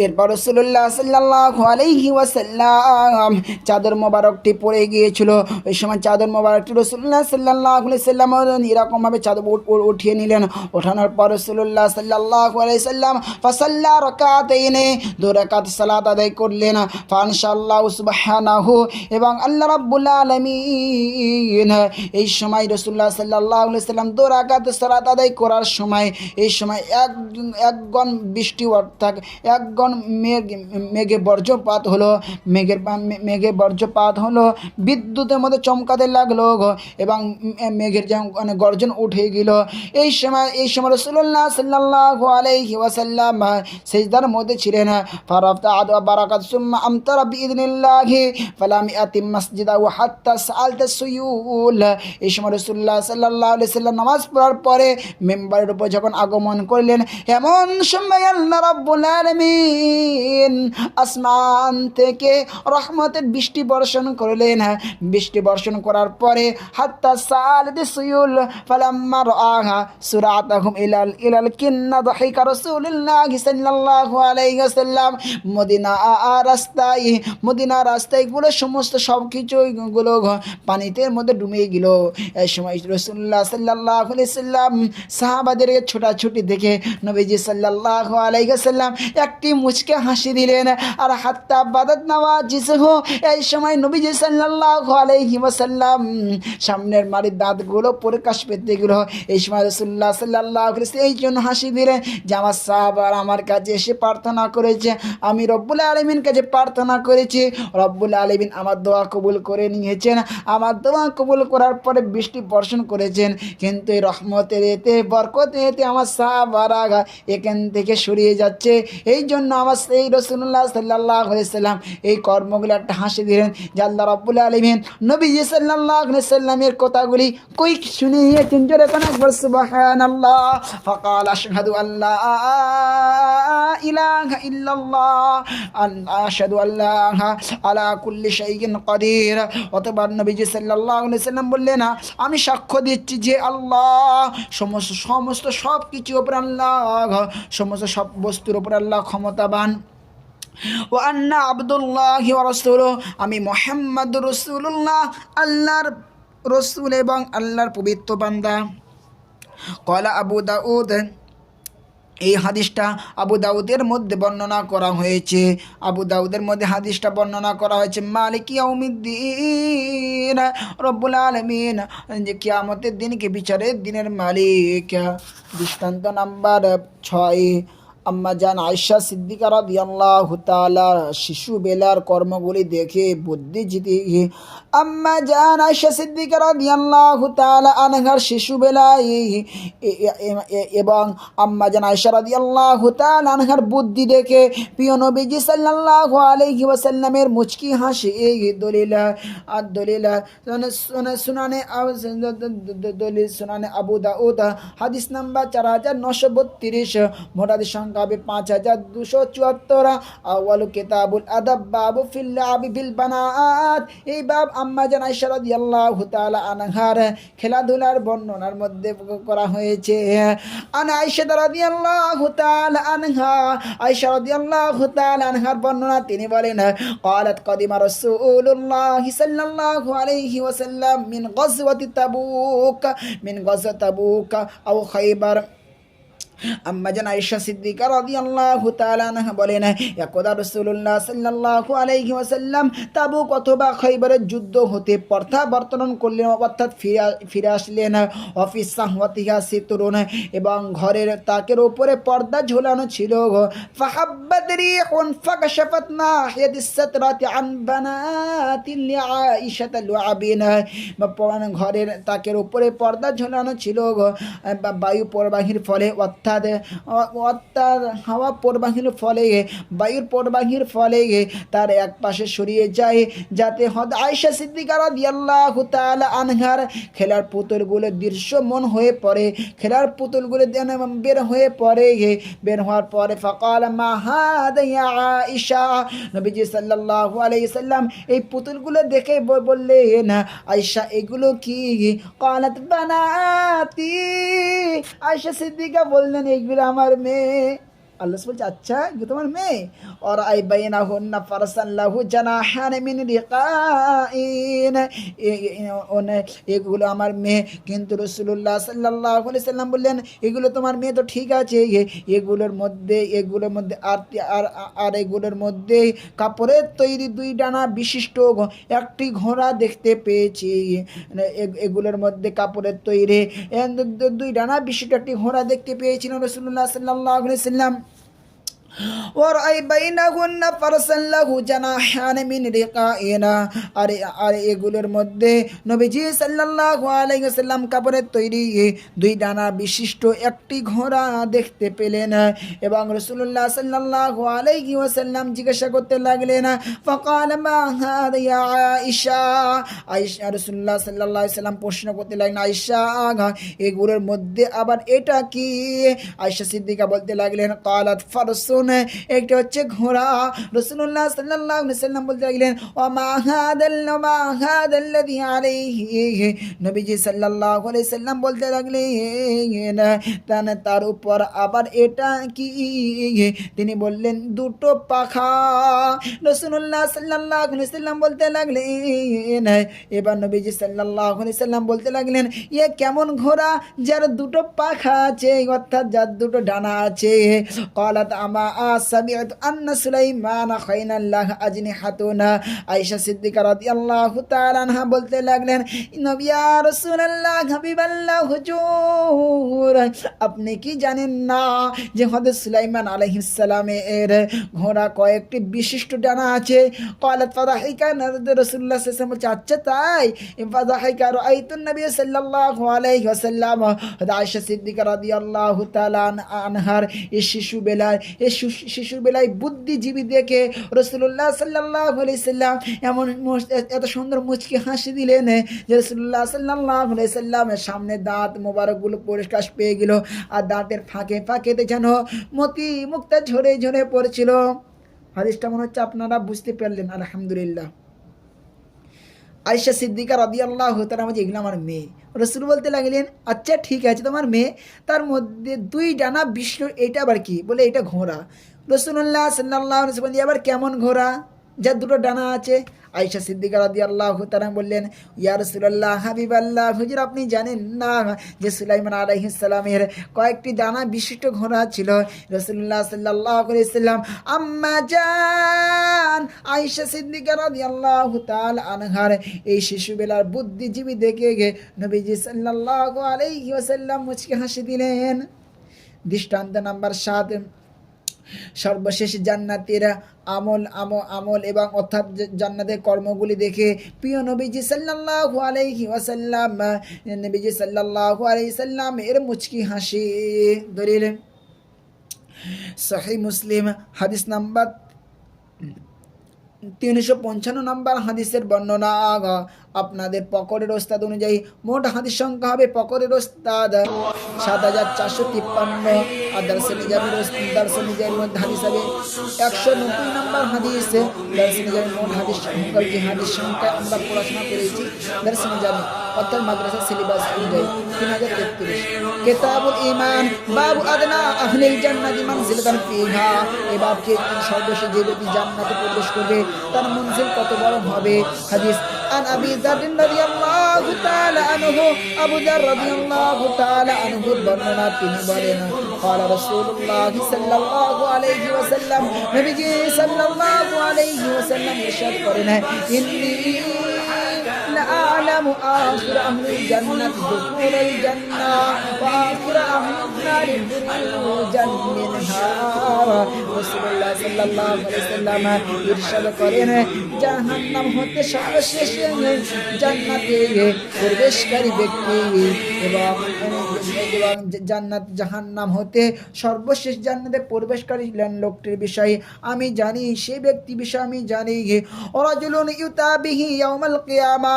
এরপর রাসূলুল্লাহ সাল্লাল্লাহু আলাইহি ওয়াসাল্লাম চাদর মোবারকটি পড়ে গিয়েছিল। ওই সময় চাদর মোবারকটি রাসূলুল্লাহ সাল্লাল্লাহু আলাইহি সাল্লাম এরকমভাবে চাদর উঠিয়ে নিলেন। ওঠানোর পর রাসূলুল্লাহ সাল্লাল্লাহু আলাইহি সাল্লাম ফাসাল্লা রাকাতাইনে, দুই রাকাত সালাত আদায় করলেন। ফানশাআল্লাহু সুবহানাহু, এবং আল্লাহ রাব্বুল আলামিন এই সময় রাসূলুল্লাহ সাল্লাল্লাহু আলাইহি সাল্লাম দুই রাকাত সালাত আদায় করার সময় এই সময় এক গণ বৃষ্টি অর্থাৎ একগণ মেঘে বজ্রপাত হলো, মেঘে বজ্রপাত হলো, বিদ্যুতের মধ্যে চমকাতে লাগলো এবং মেঘের যেমন গর্জন উঠে গেল। এই সময় রাসূলুল্লাহ সাল্লাল্লাহু আলাইহি ওয়াসাল্লাম সিজদার মধ্যে ছিলেন। ফারাফতা আদওয়া বারাকাত সুম্মা আমতারা বিইذনিল্লাহি ফালাম ইয়াতিম মাসজিদাহু হাত্তা সাআলতা সুয়ুল। এই সময় রাসূলুল্লাহ সাল্লাল্লাহু আলাইহি ওয়াসাল্লাম নামাজ পড়ার পরে মিম্বারের উপর যখন আগমন করলেন, এমন সময় আল্লাহ রাব্বুল আলামিন আসমান থেকে রহমতের বৃষ্টি বর্ষণ করলেন। বৃষ্টি বর্ষণ করার পরে হাত্তা সাআলাতি সুয়ুল ফালাম্মা রাআহা সুরাতাহুম ইলাল কিন্না দাহিকা রাসূলুল্লাহ সাল্লাল্লাহু আলাইহি ওয়াসাল্লাম। মদিনা রাস্তায় গুলো সমস্ত সব কিছু গুলো পানিতে মধ্যে ডুবে গেল। এই সময় রাসূলুল্লাহ সাল্লাল্লাহু আলাইহি ওয়াসাল্লাম সাহাবাদের ছোটাছুটি দেখে নবীজি সাল্লাল্লাহু আলাইহি ওয়াসাল্লাম একটি মুচকে হাসি দিলেন। আর হাত্তা বাদাত নাওয়াজিসহু, এই সময় নবীজি সাল্লাল্লাহু আলাইহি ওয়াসাল্লাম সামনের মাড়ির দাঁতগুলো প্রকাশ পেতে গেল। এই সময় রাসূলুল্লাহ সাল্লাল্লাহু আলাইহি ওয়াসাল্লাম এই জন্য হাসি দিলেন যে আমার সাহাবারা আমার কাছে এসে প্রার্থনা করেছে, আমি রব্বুল আলামিন কাছে প্রার্থনা করেছি, রব্বুল আলামিন আমার দোয়া কবুল করে নিয়েছেন। আমার দোয়া কবুল করার পরে বৃষ্টি বর্ষণ করেছেন, কিন্তু এই রহমতের এতে বরকতের এতে আমার সাহাবারা এখান থেকে সরিয়ে যাচ্ছে। এই জন্য আমার সেই রাসূলুল্লাহ সাল্লাল্লাহু আলাইহি ওয়াসাল্লাম এই কর্মগুলো একটা হাসি দিলেন যে আল্লাহ রাব্বুল আলামিন নবীজি সাল্লাল্লাহু আলাইহি ওয়াসাল্লামের কথাগুলি কই শুনে নিয়েছেন। জোরে কোন একবার সুবহানাল্লাহ। ফাকাল আশহাদু আল্লা ইলাহা ইল্লাল্লাহ আশহাদু আল্লাহা আলা কুল্লি শাইইন কাদির। অতঃপর নবীজি সাল্লাল্লাহু আলাইহি ওয়াসাল্লাম বললেন, আমি সাক্ষ্য দিচ্ছি যে আল্লাহ সমস্ত সব কিছুর উপর আল্লাহ, সমস্ত সব বস্তুর উপর আল্লাহ ক্ষমতাবান। ওয়া আন্না আবদুল্লাহি ওয়া রাসূলুহু, আমি মুহাম্মদুর রাসূলুল্লাহ, আল্লাহর রাসূল এবং আল্লাহর পবিত্র বান্দা। ক্বালা আবু দাউদ, এই হাদিসটা আবু দাউদের মধ্যে বর্ণনা করা হয়েছে। আবু দাউদের মধ্যে হাদিসটা বর্ণনা করা হয়েছে মালিক ইয়াউমিদ্দিন, রব্বুল আলামিন যে কিয়ামতের দিনকে বিচারের দিনের মালিক। দৃষ্টান্ত নাম্বার 6, আম্মা জান আয়েশা সিদ্দিকা রাদিয়াল্লাহু তাআলা শিশুবেলার কর্মগুলি দেখে বুদ্ধিজীবী। আম্মা জান আয়েশা সিদ্দিকা রাদিয়াল্লাহু তাআলা আনহার শিশুবেলায় এবং আম্মা জান আয়েশা রাদিয়াল্লাহু তাআলা আনহার বুদ্ধি দেখে প্রিয় নবীজি সাল্লাল্লাহু আলাইহি ওয়াসাল্লামের মুচকি হাসি। এই দলিল সুনানে আবু দাউদ হাদিস নাম্বার 4932, মোট হাদিস সংখ্যা 5274। আউয়ালু কিতাবুল আদাব বাবু ফিল লাবি বিল বানাত। এই বাব আম্মা জান আয়েশা রাদিয়াল্লাহু তাআলা আনহার খেলাধুলার বর্ণনার মধ্যে করা হয়েছে। আনা আয়েশা রাদিয়াল্লাহু তাআলা আনহা, আয়েশা রাদিয়াল্লাহু তাআলা আনহার বর্ণনা, তিনি বলেন ক্বালাত কাদিমা রাসূলুল্লাহ সাল্লাল্লাহু আলাইহি ওয়াসাল্লাম মিন গাজওয়াতি তাবুক আও খায়বার। আম্মা জান আয়েশা সিদ্দিকা রাদিয়াল্লাহু তাআলা আনহা বলেন, একদা রাসূলুল্লাহ সাল্লাল্লাহু আলাইহি ওয়াসাল্লাম তাবুক অথবা খায়বারের যুদ্ধ হতে প্রত্যাবর্তন করলেন, অর্থাৎ ফিরে আসলেন। অফিস সাহওয়াতিহা সিতরুন, এবং ঘরের তাকের উপরে পর্দা ঝোলানো ছিল। ফাহাব্বাত রিহুন ফাকাশাফাত নাহিয়াতিস সাতরাতি আন বানাতি আয়েশা লুআবিন। ঘরের তাকের উপরে পর্দা ঝোলানো ছিল, বায়ু প্রবাহের ফলে অর্থাৎ হাওয়া প্রবাহের ফলে, বায়ুর প্রবাহের ফলে তার এক পাশে সরিয়ে যায়, যাতে আয়েশা সিদ্দিকা রাদিয়াল্লাহু তাআলা আনহার খেলার পুতুলগুলো দৃশ্যমান হয়ে পড়ে। খেলার পুতুলগুলো বের হওয়ার পরে ফাকাল মা হাদা ইয়া আয়েশা, নবীজি সাল্লাল্লাহু আলাইহি সাল্লাম এই পুতুলগুলো দেখে বললেন, আয়েশা এগুলো কি? ক্বালাত বানাতি, আয়েশা সিদ্দিকা বললেন এইগুলো আমার মেয়ে। আল্লাহ বলছে আচ্ছা এগুলো তোমার মেয়ে। আর আই বাইনা হুন্না ফারসান লাহু জানাহান মিন রিকাইন, এগুলো আমার মেয়ে। কিন্তু রাসূলুল্লাহ সাল্লাল্লাহু আলাইহি সাল্লাম বললেন এগুলো তোমার মেয়ে তো ঠিক আছে, এগুলোর মধ্যে আর এগুলোর মধ্যে কাপড়ের তৈরি 2 ডানা বিশিষ্ট একটি ঘোড়া দেখতে পেয়েছি। এগুলোর মধ্যে কাপড়ের তৈরি 2 ডানা বিশিষ্ট একটি ঘোড়া দেখতে পেয়েছিলেন রাসূলুল্লাহ সাল্লাল্লাহু আলাইহি সাল্লাম। ওয়ারাই বাইনাহুন্না ফারসান লাহু জানাহান মিন রিকাইনা। আর এগুলোর মধ্যে নবীজি সাল্লাল্লাহু আলাইহি ওয়াসাল্লাম কাপড়ের তৈরি দুই ডানা বিশিষ্ট একটি ঘোড়া দেখতে পেলেন এবং রাসূলুল্লাহ সাল্লাল্লাহু আলাইহি ওয়াসাল্লাম জিজ্ঞাসা করতে লাগলেন, ফাকাল মা হাদা ইয়া আয়েশা। আয়েশা রাসূলুল্লাহ সাল্লাল্লাহু আলাইহি ওয়াসাল্লাম প্রশ্ন করতে লাগলেন, আয়েশা এগুলোর মধ্যে আবার এটা কি? আয়েশা সিদ্দিকা বলতে লাগলেন, কালাত ফারসুন, একটা হচ্ছে ঘোড়া। রাসূলুল্লাহ সাল্লাল্লাহু আলাইহি ওয়াসাল্লাম বলতে লাগলেন, ওমা হাদাল্লাযী আলাইহি। নবীজি সাল্লাল্লাহু আলাইহি ওয়াসাল্লাম বলতে লাগলেন, তার উপর আবার এটা কি? তিনি বললেন, দুটো পাখা। রাসূলুল্লাহ সাল্লাল্লাহু আলাইহি ওয়াসাল্লাম বলতে লাগলেন, এবার নবীজি সাল্লাল্লাহু আলাইহি ওয়াসাল্লাম বলতে লাগলেন, এ কেমন ঘোড়া যার দুটো পাখা আছে, অর্থাৎ যার দুটো ডানা আছে? ক্বালাত আমা সামিআতু আন্না সুলাইমান খায়নাল্লাহ আজনিহাতুন। আয়েশা সিদ্দিকা রাদিয়াল্লাহু তাআলা আনহা বলতে লাগলেন, নবী ইয়া রাসূলুল্লাহ, হাবিবাল্লাহ, হুজুর, আপনি কি জানেন না যে হযরত সুলাইমান আলাইহিস সালামের ঘোড়া কয়েকটি বিশিষ্ট ডানা আছে? ক্বালাত ফাদাহিকা। রাসূলুল্লাহ সাল্লাল্লাহু আলাইহি ওয়াসাল্লাম বলছে, আচ্ছা তাই? ফাদাহিকা রাআইতুন নবী সাল্লাল্লাহু আলাইহি ওয়াসাল্লাম। আয়েশা সিদ্দিকা রাদিয়াল্লাহু তাআলা আনহার এই শিশুবেলায় বুদ্ধিজীবী দেখে রাসূলুল্লাহ সাল্লাল্লাহু আলাইহি ওয়াসাল্লাম এমন এত সুন্দর মুচকি হাসি দিলেন যে রাসূলুল্লাহ সাল্লাল্লাহু আলাইহি ওয়াসাল্লামের সামনে দাঁত মোবারকগুলো পরিষ্কার পেয়ে গেল, আর দাঁতের ফাঁকে ফাঁকেতে যেন মতি মুক্তা ঝরে ঝরে পড়ছিল। হাদিসটা মনে হচ্ছে আপনারা বুঝতে পারলেন, আলহামদুলিল্লাহ। আয়েশা সিদ্দিকা রাদিয়াল্লাহু তাআলা বলছে, এগুলো আমার মেয়ে। রাসূল বলতে লাগলেন, আচ্ছা ঠিক আছে, তোমার মেয়ে, তার মধ্যে দুই ডানা বিশিষ্ট এটা আবার কি? বলে এটা ঘোড়া। রাসূলুল্লাহ সাল্লাল্লাহু আলাইহি ওয়াসাল্লাম, আবার কেমন ঘোড়া যার দুটো ডানা আছে? আয়েশা সিদ্দিকা রাদিয়াল্লাহু তাআলা বললেন, ইয়া রাসূলুল্লাহ, হাবিবাল্লাহ, হুজুর আপনি জানেন না যে সুলাইমান আলাইহিস সালামের কয়েকটি ডানা বিশিষ্ট ঘোড়া ছিল? রাসূলুল্লাহ সাল্লাল্লাহু আলাইহি ওয়াসাল্লাম আম্মা জান আয়েশা সিদ্দিকা রাদিয়াল্লাহু তাআলা আনহার এই শিশুবেলার বুদ্ধিজীবী দেখে নবীজি সাল্লাল্লাহু আলাইহি ওয়াসাল্লাম মুচকি হাসি দিলেন। দৃষ্টান্ত নাম্বার 7, সর্বশেষ জান্নাতের আমল এবং অর্থাৎ জান্নাতের কর্মগুলি দেখে প্রিয় নবীজি সাল্লাল্লাহু আলাইহি ওয়াসাল্লাম এর মুচকি হাসি। দলিল সহিহ মুসলিম হাদিস নাম্বার 355 নম্বর হাদিসের বর্ণনা। আপনাদের পকরের ওস্তাদ অনুযায়ী মোট হাদিস সংখ্যা হবে, পকরের ওস্তাদ 7453, আর দারসে নিজামের মধ্যে হাদিস হবে 190 নম্বর হাদিস। দারসে নিজামের মোট হাদিস সংখ্যা, যে হাদিস সংখ্যা আমরা পড়াশোনা করেছি দারসে নিজামে অর্থাৎ মাদ্রাসা সিলেবাস অনুযায়ী 3033। কিতাবুল ঈমান, বাবু আদনা আহলিল জান্নাতি মানজিলাতান ফিহা। এবার কে সর্বশেষ যে ব্যক্তি জান্নাতে প্রবেশ করবে তার মঞ্জিল কত বড় হবে। হাদিস আন আবি যার রাদিয়াল্লাহু তাআলা আনহু, আবু যার রাদিয়াল্লাহু তাআলা আনহু বর্ণনা, তিনি বলেন, قال رسول الله صلى الله عليه وسلم, নবীজি সাল্লাল্লাহু আলাইহি ওয়াসাল্লাম ইরশাদ করেন, ইন্নী لأعلم آخر أهل الجنة دخول الجنة وآخر أهل النار خروجا منها। রাসূলুল্লাহ সাল্লাল্লাহু আলাইহি ওয়াসাল্লাম ইরশাদ করেন, জাহান্নাম হতে সর্বশেষ জান্নাতে প্রবেশকারী ব্যক্তি এবং জাহান্নাম হতে সর্বশেষ জান্নাতে প্রবেশকারী লোকটির বিষয়ে আমি জানি, সেই ব্যক্তি বিষয়ে আমি জানি। রাজুলুন ইউতাবিহি ইয়াউমাল কিয়ামা,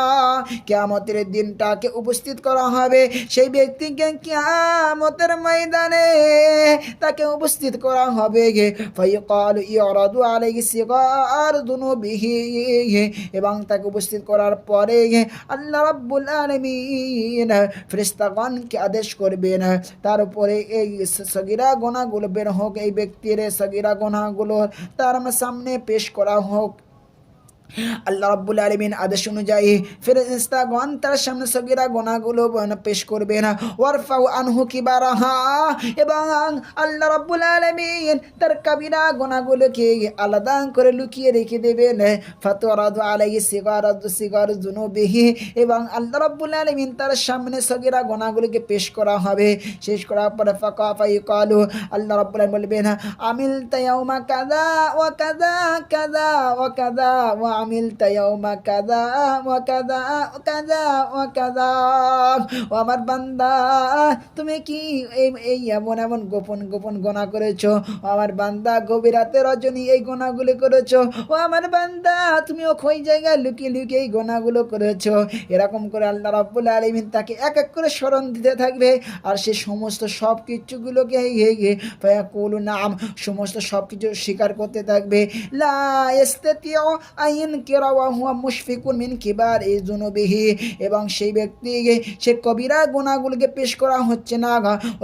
কিয়ামতের দিন তাকে উপস্থিত করা হবে, সেই ব্যক্তিকে কিয়ামতের ময়দানে তাকে উপস্থিত করা হবে। ফায়াকালু ইয়ারাদু আলাইহি সিগার যুনুবিহি, এবং তাকে উপস্থিত করার পরে আল্লাহ রাব্বুল আলামিন ফেরেশতাগণকে আদেশ করবেন তার উপরে এই সগীরা গুনাহগুলো বের হোক, এই ব্যক্তির সগীরা গুনাহগুলো তার সামনে পেশ করা হোক। আল্লাহ রাব্বুল আলামিন আদেশ অনুযায়ী ফেরেশতাগণ তার সামনে সগীরা গুনাহগুলো পেশ করবেন, ওয়ারফাউ আনহু কিবারাহা, এবং আল্লাহ রাব্বুল আলামিন তার কাবিরা গুনাহগুলোকে আলাদা করে লুকিয়ে রেখে দেবেন। ফাতুরাদু আলাইহি সিগারু যুনুবিহি, এবং আল্লাহ রাব্বুল আলামিন তার সামনে সগীরা গুনাহগুলোকে পেশ করা হবে। শেষ করার পরে ফাকাফা ইকালু, আল্লাহ রাব্বুল আলামিন বলবেন আমিলতা ইয়াউমা কাযা ওয়া কাযা কাযা ওয়া কাযা ওয়া আমিলতা ইয়াউমা কাযা ওয়া কাযা কাযা ওয়া কাযা। ও আমার বান্দা, তুমি কি এই এমন এমন গোপন গোপন গুনাহ করেছো? ও আমার বান্দা, গভীর রাতে রজনী এই গুনাহগুলো করেছো? ও আমার বান্দা, তুমি ওই জায়গায় লুকিয়ে লুকিয়ে এই গুনাহগুলো করেছো। এরকম করে আল্লাহ রাব্বুল আলামিন তাকে এক এক করে স্মরণ দিতে থাকবে, আর সে সমস্ত সব কিছুগুলোকে ফায়াকুলু নাম, সমস্ত সব কিছু স্বীকার করতে থাকবে। লা ইস্তাতিউ আইন কিরা ওয়া হুয়া মুশফিকুন মিন কিবারি যুনুবিহি, এবং সেই ব্যক্তি সে কবিরা গুনাহগুলোকে পেশ করা হচ্ছে না,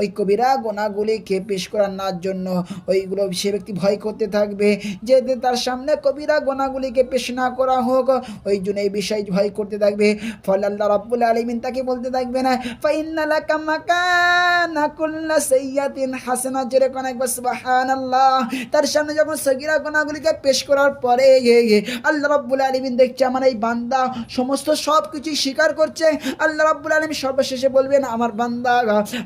ওই কবিরা গুনাহগুলিকে পেশ করার না জন্য ওইগুলো সে ব্যক্তি ভয় করতে থাকবে যে তার সামনে কবিরা গুনাহগুলিকে পেশ না করা হোক, ওই জন্য এই বিষয় ভয় করতে থাকবে। ফলে আল্লাহ রাব্বুল আলামিন তাকে বলতে থাকবে না ফাইন্না লাকা মাকানা কুল্লা সাইয়্যাতিন হাসানা, যেরকম একবার সুবহানাল্লাহ। তার সামনে যখন সগীরা গুনাহগুলিকে পেশ করার পরে আল্লাহ রাব্বুল আলামিন দেখছে আমার এই বান্দা সমস্ত সব কিছু স্বীকার করছে, আল্লাহ রাব্বুল আলামিন সর্বশেষে বলবেন আমার বান্দা,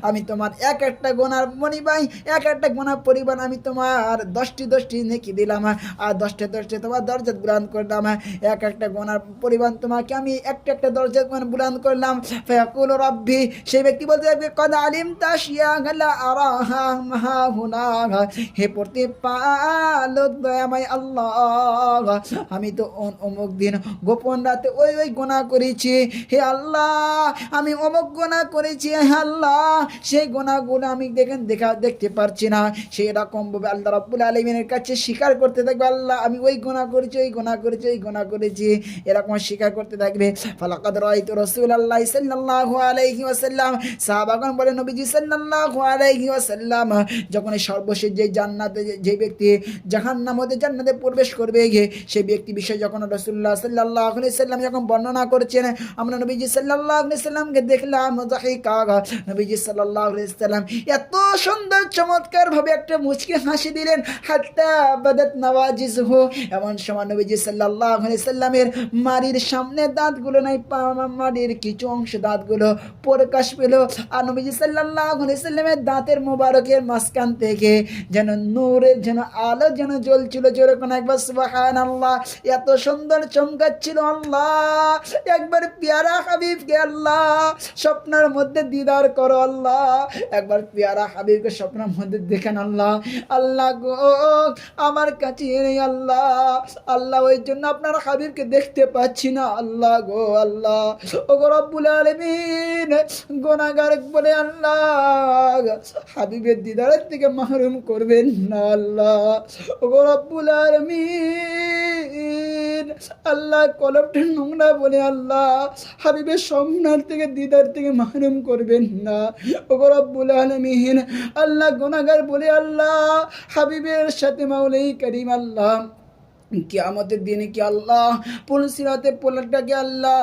আমি তোমার এক একটা গুনার মনিবাই, এক একটা গুনাহ পরিমাণ আমি তোমার 10টি নেকি দিলাম, আর 10টি তোমার দরজাত বুলন্দ করলাম। এক একটা গুনার পরিমাণ তোমাকে আমি একটা একটা দরজাত বুলন্দ করলাম। ফায়াকুলু রাব্বি, সেই ব্যক্তি বলতে থাকবে কদ আলিমতা শিয়াগালা আরাহা মাহা হুনা, হে প্রতিপালক দয়াময় আল্লাহ, আমি তো অমুক দিন গোপন রাতে ওই গুনাহ করেছি। হে আল্লাহ, আমি অমুক গুনাহ করেছি। হে আল্লাহ, সেই গুনাহগুলো আমি দেখতে পারছি না। সেই রকম ভাবে আল্লাহ রাব্বুল আলামিনের কাছে স্বীকার করতে থাকবে, আল্লাহ আমি ওই গুনাহ করেছি, ওই গুনাহ করেছি, ওই গুনাহ করেছি, এরকম স্বীকার করতে থাকবে। ফালাকাদ রাআইতু রাসূলুল্লাহ সাল্লাল্লাহু আলাইহি ওয়াসাল্লাম, সাহাবাগণ বলে নবীজি সাল্লাল্লাহু আলাইহি ওয়াসাল্লাম যখন সর্বশেষ যে জান্নাতে যে ব্যক্তি জাহান্নাম হতে জান্নাতে প্রবেশ করবে, সেই ব্যক্তি বিষয়ে যখন রাসূলুল্লাহ সাল্লাল্লাহু আলাইহি ওয়াসাল্লাম যখন বর্ণনা করছেন, আমরা নবীজি সাল্লাল্লাহু আলাইহি ওয়াসাল্লামকে দেখলাম যাহিকা, নবীজি সাল্লাল্লাহু আলাইহি ওয়াসাল্লাম এত সুন্দর চমৎকার ভাবে একটা মুচকি হাসি দিলেন, হাত্তা বাদাত নওয়াজিজহু, এমন সময় নবীজি সাল্লাল্লাহু আলাইহি ওয়াসাল্লামের মারির সামনে দাঁতগুলো নাই, মারির কিছু অংশ দাঁতগুলো প্রকাশ পেল, আর নবীজি সাল্লাল্লাহু আলাইহি ওয়াসাল্লামের দাঁতের মোবারকের মাঝখান থেকে যেন নূরের যেন আলো যেন জ্বলছিল, যেরকম একবার সুবহানাল্লাহ, এত সুন্দর চমকাচ্ছিল। আল্লাহ, একবার পেয়ারা হাবিবকে আল্লাহ স্বপ্নের মধ্যে দিদার করো আল্লাহ, একবার পেয়ারা হাবিবকে স্বপ্নের মধ্যে দেখেন আল্লাহ। আল্লাহ গো, আমার কাছে নেই আল্লাহ, আল্লাহ ওই জন্য আপনার হাবিবকে দেখতে পাচ্ছি না আল্লাহ গো। আল্লাহ ও গো রব্বুল আলামিন, গুনাহগার বলে আল্লাহ হাবিবের দিদারের থেকে মাহরুম করবেন না আল্লাহ। ও গো রব্বুল আলামিন, আল্লাহ কলবটা নোংরা বলে আল্লাহ হাবিবের সম্মান থেকে দিদার থেকে মাহরুম করবেন না। ও গো রব্বুল আলামিন, আল্লাহ গুনাহগার বলে আল্লাহ হাবিবের সাথে মাওলাই করিম আল্লাহ কিয়ামতের দিনে কি আল্লাহ পুলসিরাতে পোলাটাকে আল্লাহ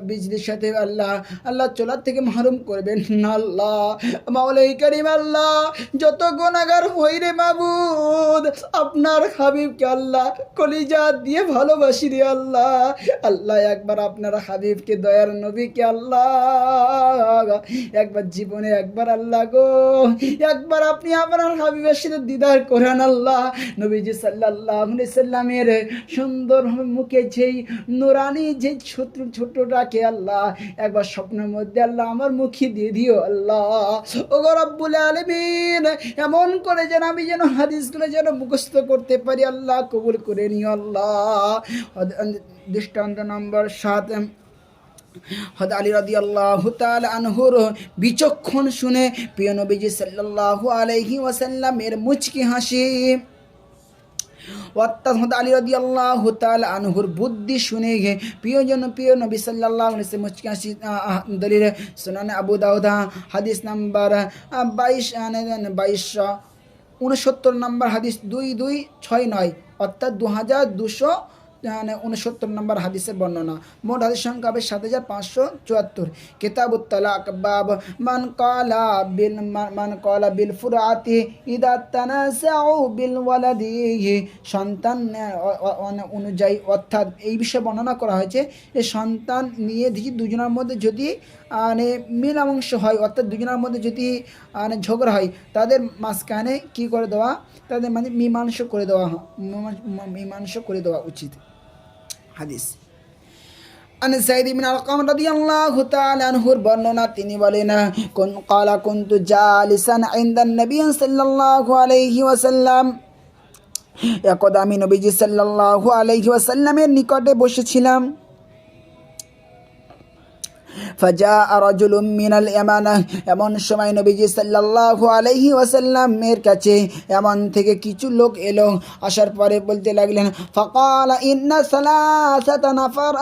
বিজলির সাথে আল্লাহ চলার থেকে মাহরুম করবেন না আল্লাহ। মাওলাই করিম আল্লাহ, যত গুনাহগার হই রে মাবুদ, আপনার হাবিবকে আল্লাহ কলিজা দিয়ে ভালোবাসি রে আল্লাহ। আল্লাহ একবার আপনার হাবিবকে দয়ার নবীকে আল্লাহ একবার জীবনে একবার আল্লাহ গো একবার আপনি আপনার হাবিবের সাথে দিদার করেন আল্লাহ। নবীজি সাল্লাল্লাহু আলাইহি সাল্লামের সুন্দর মুখে যেই নুরানি যে ছোটটাকে আল্লাহ একবার স্বপ্নের মধ্যে আল্লাহ আমার মুখে দিয়ে দিও আল্লাহ। ও গো রব্বুল আলামিন, এমন করে যেন আমি যেন হাদিসগুলো যেন মুখস্থ করতে পারি আল্লাহ, কবুল করে নিও আল্লাহ। দৃষ্টান্ত নম্বর 7, হযরত আলী রাদিয়াল্লাহু তাআলা আনহুর বিচক্ষণ শুনে প্রিয় নবীজি সাল্লাল্লাহু আলাইহি ওয়াসাল্লামের মুচকি হাসি, অর্থাৎ হযরত আলী রাদিয়াল্লাহু তাআলা আনহুর বুদ্ধি শুনে প্রিয় নবী সাল্লাল্লাহু আলাইহি ওয়াসাল্লাম মুচকি হাসি। দলিল সুনান আবু দাউদ হাদিস নাম্বার 2269 নম্বর হাদিস 2269, অর্থাৎ 2269 69 নম্বর হাদিসের বর্ণনা। মোট হাদিস সংখ্যা হবে 7574। কিতাবুত তালাক বাব মান ক্বালা বিল ফুরআতি ইদা তানাসাউ বিল ওয়ালাদি। সন্তান অনুযায়ী, অর্থাৎ এই বিষয়ে বর্ণনা করা হয়েছে যে সন্তান নিয়ে দুজনের মধ্যে যদি মিলাংশ হয়, অর্থাৎ দুজনের মধ্যে যদি ঝগড়া হয়, তাদের মাঝখানে কি করে দেওয়া, তাদের মানে মীমাংসা করে দেওয়া উচিত। হাদিস আন সাইদ ইবনে আরকাম রাদিয়াল্লাহু তাআলা আনহুর বর্ণনা, তিনি বলেন কুনতু জালিসান ইনদান নবী সাল্লাল্লাহু আলাইহি ওয়াসাল্লাম। একদা আমি নবীজি সাল্লাল্লাহু আলাইহি ওয়াসাল্লামের নিকটে বসেছিলাম। ফাজাআ রাজুলুম মিনাল ইয়ামানা, এমন সময় নবীজি সাল্লাল্লাহু আলাইহি ওয়াসাল্লামের কাছে এমন থেকে কিছু লোক এলো। আসার পরে বলতে লাগলেন, ফাকালা ইন্না সালাসাতা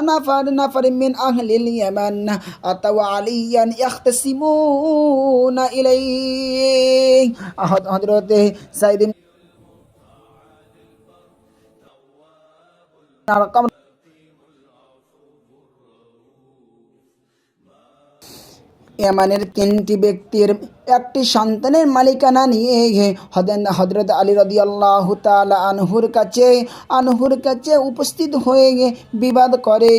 নাফার মিন আহলিল ইয়ামান আতাউ আলিয়ান ইখতাসিমুনা ইলাইহি। হযরতে সাইদ ইবনে আরকাম ইয়ামানের 3টি ব্যক্তির একটি সন্তানের মালিকানা নিয়ে হযরত আলী রাদিয়াল্লাহু তাআলা আনহুর কাছে উপস্থিত হয়ে বিবাদ করে।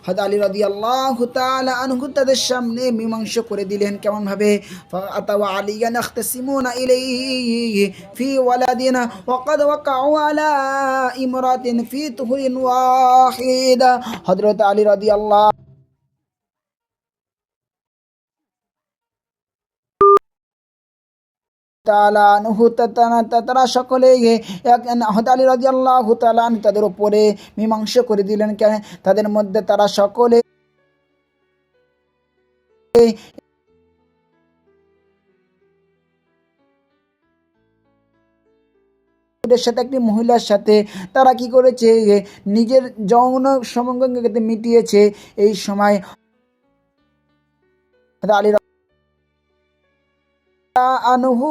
হযরত আলী রাদিয়াল্লাহু তাআলা আনহু তাদের সামনে মীমাংসা করে দিলেন। কেমন ভাবে? আতাওয়া আলিয়ান ইখতাসিমুনা ইলাইহি ফি ওয়ালাদিনা ওয়া ক্বাদ ওয়াকাউ আলা ইমরাতিন ফি তুহরিন ওয়াহিদা। হযরত আলী রাদিয়াল্লাহু তাআলা আনহু তারা সকলে হযরত আলী রাদিয়াল্লাহু তাআলা তাদের উপরে মীমাংসা করে দিলেন। কেন? তাদের মধ্যে তারা সকলে সাথে একটি মহিলার সাথে তারা কি করেছে, নিজের যৌন সঙ্গকে মিটিয়েছে। এই সময় আলী আনহু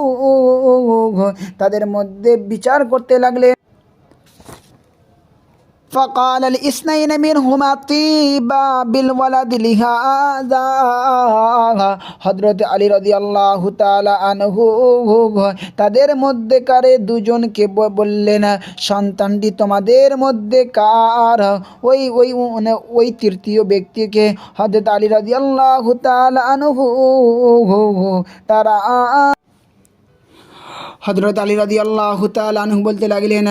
তাদের মধ্যে বিচার করতে লাগলেন। فقال الاثنين منهما طيبا بالولد لهذا। হযরত আলী রাদিয়াল্লাহু তাআলা আনহু তাদের মধ্যেকারে দুজনকে বললেন, সন্তানটি তোমাদের মধ্যে কার? ওই তৃতীয় ব্যক্তিকে হযরত আলী রাদিয়াল্লাহু তাআলা আনহু তারা হযরত আলী রাদিয়াল্লাহু তাআলা আনহু বলতে লাগলেন,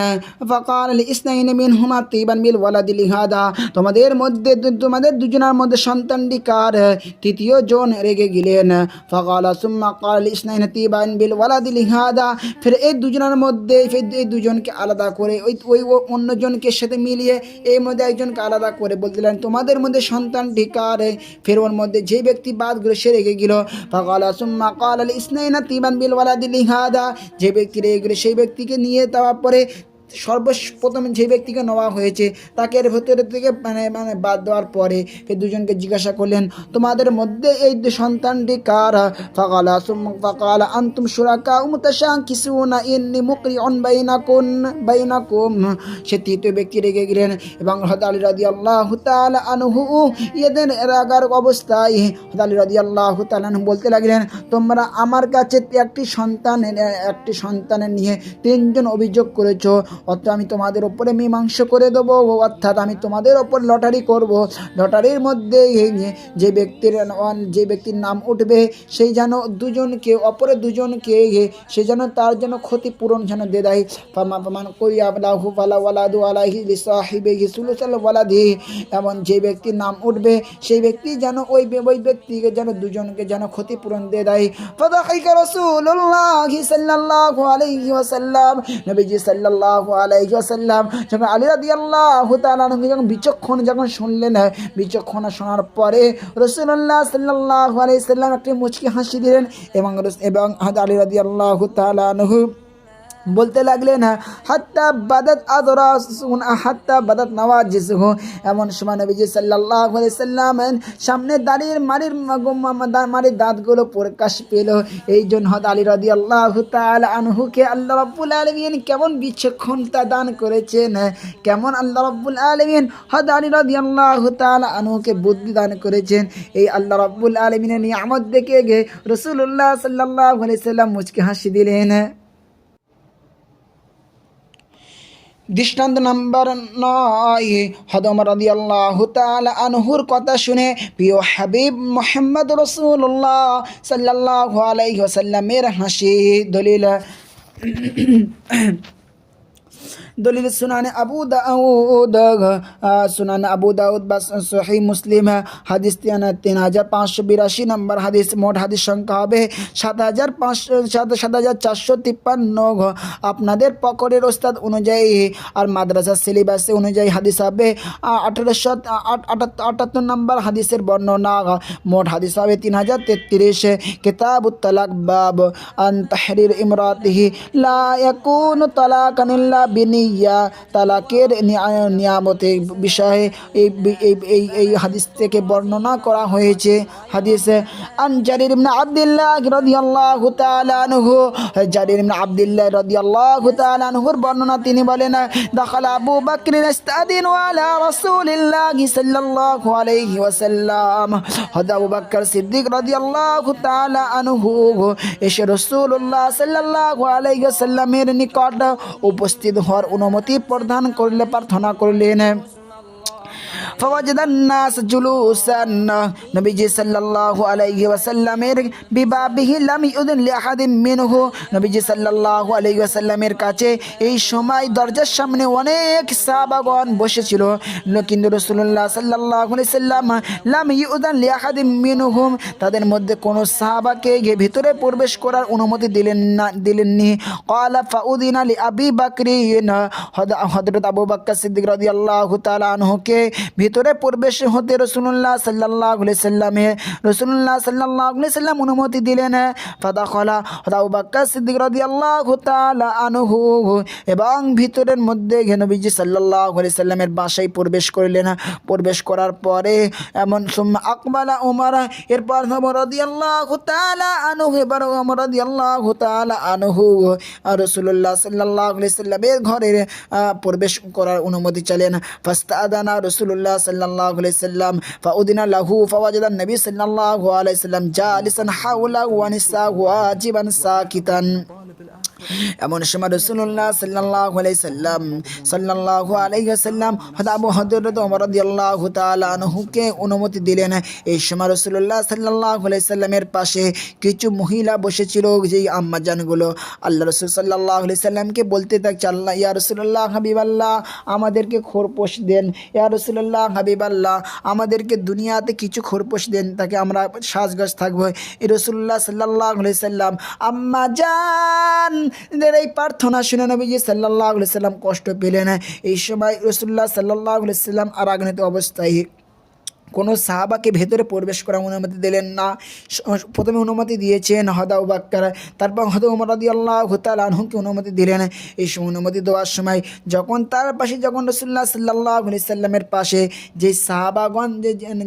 ফাকাল লিসনাইনি মিনহুমা তিবান বিল ওয়ালাদি লিহাদা। তোমাদের দুজনের মধ্যে সন্তানটি কার? তৃতীয় জন রেগে গেলেন। ফাকালা সুম্মা ক্বাল লিসনাইনি তিবান বিল ওয়ালাদি লিহাদা। ফির এই দুজনের মধ্যে এই দুজনকে আলাদা করে ওই অন্যজনকে সাথে মিলিয়ে এই মধ্যে একজনকে আলাদা করে বলতেলেন, তোমাদের মধ্যে সন্তানটি কার? ফির ওর মধ্যে যে ব্যক্তি বাদ করে সে রেগে গেল। ফাকালা সুম্মা ক্বাল লিসনাইনি তিবান বিল ওয়ালাদি লিহাদা। যে ব্যক্তি রেগে গেলে সেই ব্যক্তিকে নিয়ে দেওয়ার পরে সর্বপ্রথম যে ব্যক্তিকে নেওয়া হয়েছে তাকে এর ভেতরে থেকে বাদ দেওয়ার পরে দুজনকে জিজ্ঞাসা করলেন, তোমাদের মধ্যে এই সন্তানটি কার? ফাকালা আনতুম শুরাকা মুতাশাকিসুনা ইন্নী মুকরিউন বাইনাকুম। সে তৃতীয় ব্যক্তি রেগে গেলেন এবং হযরত আলী রাদিয়াল্লাহু তাআলা আনহু এদের রাগার অবস্থায় হযরত আলী রাদিয়াল্লাহু তাআলা আনহু বলতে লাগলেন, তোমরা আমার কাছে একটি সন্তানের নিয়ে 3জন অভিযোগ করেছো, অর্থাৎ আমি তোমাদের উপরে মীমাংসা করে দেবো, অর্থাৎ আমি তোমাদের ওপর লটারি করব। লটারির মধ্যে যে ব্যক্তির নাম উঠবে সেই যেন অপরের দুজনকে সে যেন তার যেন ক্ষতিপূরণ যেন দিয়ে দেয়। এমন যে ব্যক্তির নাম উঠবে সেই ব্যক্তি যেন ওই ব্যক্তিকে যেন দুজনকে যেন ক্ষতিপূরণ দিয়ে দেয়। ফাদাহিকা রাসূলুল্লাহ সাল্লাল্লাহু আলাইহি ওয়াসাল্লাম, নবীজি সাল্লাল্লাহু আলাইহি ওয়াসাল্লাম যখন আলী রাদিয়াল্লাহু তাআলা যখন বিচক্ষণ শোনার পরে রাসূলুল্লাহ সাল্লাল্লাহু আলাইহি ওয়াসাল্লাম একটি মুচকি হাসি দিলেন এবং হযরত আলী রাদিয়াল্লাহু তাআলা আনহু বলতে লাগলেন হাত্তা বাদাত আযরাসুন হাত্তা বাদাত নওয়াজিসহু। এমন সময় নবীজি সাল্লাল্লাহু আলাইহি সাল্লাম সামনে মারির দাঁতগুলো প্রকাশ পেল। এই জন্য হযরত আলী রাদিয়াল্লাহু তাআলা আনহুকে আল্লাহ রাব্বুল আলামিন কেমন বিচক্ষণতা দান করেছেন, কেমন আল্লাহ রাব্বুল আলামিন হযরত আলী রাদিয়াল্লাহু তাআলা আনহুকে বুদ্ধি দান করেছেন। এই আল্লাহ রাব্বুল আলামিনের নিয়ামত দেখে রাসূলুল্লাহ সাল্লাল্লাহু আলাইহি সাল্লাম মুচকি হাসি দিলেন। দৃষ্টান্ত নাম্বার 9, হযরত ওমর রাদিয়াল্লাহু তাআলা আনহুর কথা শুনে প্রিয় হাবিব মুহাম্মদ রাসূলুল্লাহ সাল্লাল্লাহু আলাইহি ওয়াসাল্লামের হাসি। দলিল সুনানে আবু দাউদ বা সহিহ মুসলিম হাদিস 3582 নম্বর হাদিস। মোট হাদিস সংখ্যা হবে 7453। আপনাদের পকরের ওস্তাদ অনুযায়ী আর মাদ্রাসার সিলেবাসে অনুযায়ী হাদিস হবে 1878 নম্বর হাদিসের বর্ণনা। মোট হাদিস হবে 3033। কিতাবুত তালাক বাব আন তাহরির ইমরাতিহি লা ইয়াকুনু তালাকান ইল্লা বিনিয়া। তালাকের নিয়ামতের বিষয়ে এই হাদিস থেকে বর্ণনা করা হয়েছে। হাদিসে আন জারির ইবনে আব্দুল্লাহ রাদিয়াল্লাহু তাআলা আনহু, জারির ইবনে আব্দুল্লাহ রাদিয়াল্লাহু তাআলা আনহুর বর্ণনা, তিনি বলেন দাখালা আবু বকর ইস্তাদিনু আলা রাসূলিল্লাহি সাল্লাল্লাহু আলাইহি ওয়াসাল্লাম। হযরত আবু বকর সিদ্দিক রাদিয়াল্লাহু তাআলা আনহু এসে রাসূলুল্লাহ সাল্লাল্লাহু আলাইহি ওয়াসাল্লামের নিকট উপস্থিত হওয়ার অনুমতি প্রদান করলে প্রার্থনা করলেন। ফাওয়াজাদান নাস জুলুসান। নবীজি সাল্লাল্লাহু আলাইহি ওয়াসাল্লামের বিবাবিহি লাম ইউদিন লিআহাদিন মিনহু। নবীজি সাল্লাল্লাহু আলাইহি ওয়াসাল্লামের কাছে এই সময় দরজার সামনে অনেক সাহাবাগণ বসেছিল, কিন্তু রাসূলুল্লাহ সাল্লাল্লাহু আলাইহি সাল্লাম লাম ইউদিন লিআহাদিন মিনহুম, তাদের মধ্যে কোনো সাহাবাকে ভিতরে প্রবেশ করার অনুমতি দিলেননি। ক্বালা ফাউদিনা লিআবি বকরিন। হযরত আবু বকর সিদ্দিক রাদিয়াল্লাহু তাআলা আনহুকে ভিতরে প্রবেশ হতে রাসূলুল্লাহ সাল্লাল্লাহু আলাইহি সাল্লাম অনুমতি দিলেন। ফাদাখালা আবু বকর সিদ্দিক রাদিয়াল্লাহু তাআলা আনহু, এবং ভিতরের মধ্যে নবীজি সাল্লাল্লাহু আলাইহি সাল্লামের বাসায় প্রবেশ করলেন। প্রবেশ করার পরে এমন সুম্মা আকবালা ওমর, এরপর ওমর রাদিয়াল্লাহু তাআলা আনহু, এবার ওমর রাদিয়াল্লাহু তাআলা আনহু রাসূলুল্লাহ সাল্লাল্লাহু আলাইহি সাল্লামের ঘরে প্রবেশ করার অনুমতি চাইলেন। ফাস্তাআদানা রাসূলুল্লাহ সাল্লাল্লাহু আলাইহি সাল্লাম ফাউদিনা লাহু ফাওয়াজাদান নবী সাল্লাল্লাহু আলাইহি সাল্লাম জালিসান হাওলাহু ওয়া নিসাহু ওয়াজিবান সাকিতান। এমন সময় রাসূলুল্লাহ সাল্লাল্লাহু আলাইহি সাল্লাম হযরত ওমর রাদিয়াল্লাহু তাআলা আনহুকে অনুমতি দিলেন। এই সময় রাসূলুল্লাহ সাল্লাল্লাহু আলাইহি সাল্লামের পাশে কিছু মহিলা বসেছিল, যেই আম্মা জানগুলো আল্লাহ রাসূল সাল্লাল্লাহু আলাইহি সাল্লামকে বলতে থাকছে, আল্লাহ ইয়া রাসূলুল্লাহ হাবিবাল্লাহ আমাদেরকে খোরপোশ দেন, ইয়া রাসূলুল্লাহ হাবিবাল্লাহ আমাদেরকে দুনিয়াতে কিছু খোরপোশ দেন, তাকে আমরা সাজগোজ থাকবো। এই রাসূলুল্লাহ সাল্লাল্লাহু আলাইহি সাল্লাম আম্মা জান এই প্রার্থনা শুনে নবীজি সাল্লাল্লাহু আলাইহি সাল্লাম কষ্ট পেলেন। এই সময় রাসূলুল্লাহ সাল্লাল্লাহু আলাইহি সাল্লাম আরাগনিত অবস্থায় কোনো সাহাবাকে ভেতরে প্রবেশ করার অনুমতি দিলেন না। প্রথমে অনুমতি দিয়েছেন হযরত আবু বকর, তারপর হযরত ওমর রাদিয়াল্লাহু তাআলা আনহুকে অনুমতি দিলেন। এই সময় অনুমতি দেওয়ার সময় যখন তার পাশে রাসূলুল্লাহ সাল্লাল্লাহু আলাইহি সাল্লামের পাশে যে সাহাবাগণ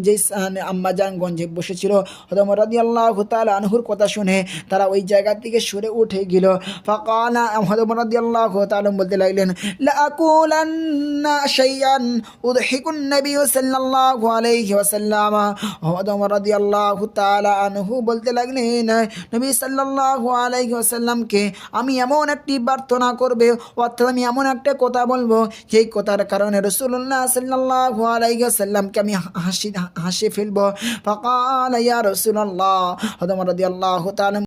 যে আম্মাজানগণ যে বসেছিল, হযরত ওমর রাদিয়াল্লাহু তাআলা আনহুর কথা শুনে তারা ওই জায়গা থেকে সরে উঠে গেল। ফাকালা হযরত ওমর রাদিয়াল্লাহু তাআলা বলতে লাগলেন, লা আকুলান্না শাইআন উদহিকুন নবী সাল্লাল্লাহু আলাইহি ওয়াসাল্লাম। ওমর রাদিয়াল্লাহু তাআলা আনহু বলতে লাগলেন, নবী সাল্লাল্লাহু আলাইহি ওয়াসাল্লামকে আমি এমন একটি প্রার্থনা করবে, অর্থাৎ আমি এমন একটা কথা বলবো যেই কথার কারণে রাসূলুল্লাহ সাল্লাল্লাহু আলাইহি ওয়াসাল্লামকে আমি হাসি ফেলবো। ফাকালা ইয়া রাসূলুল্লাহ, ওমর রাদিয়াল্লাহু তাআলা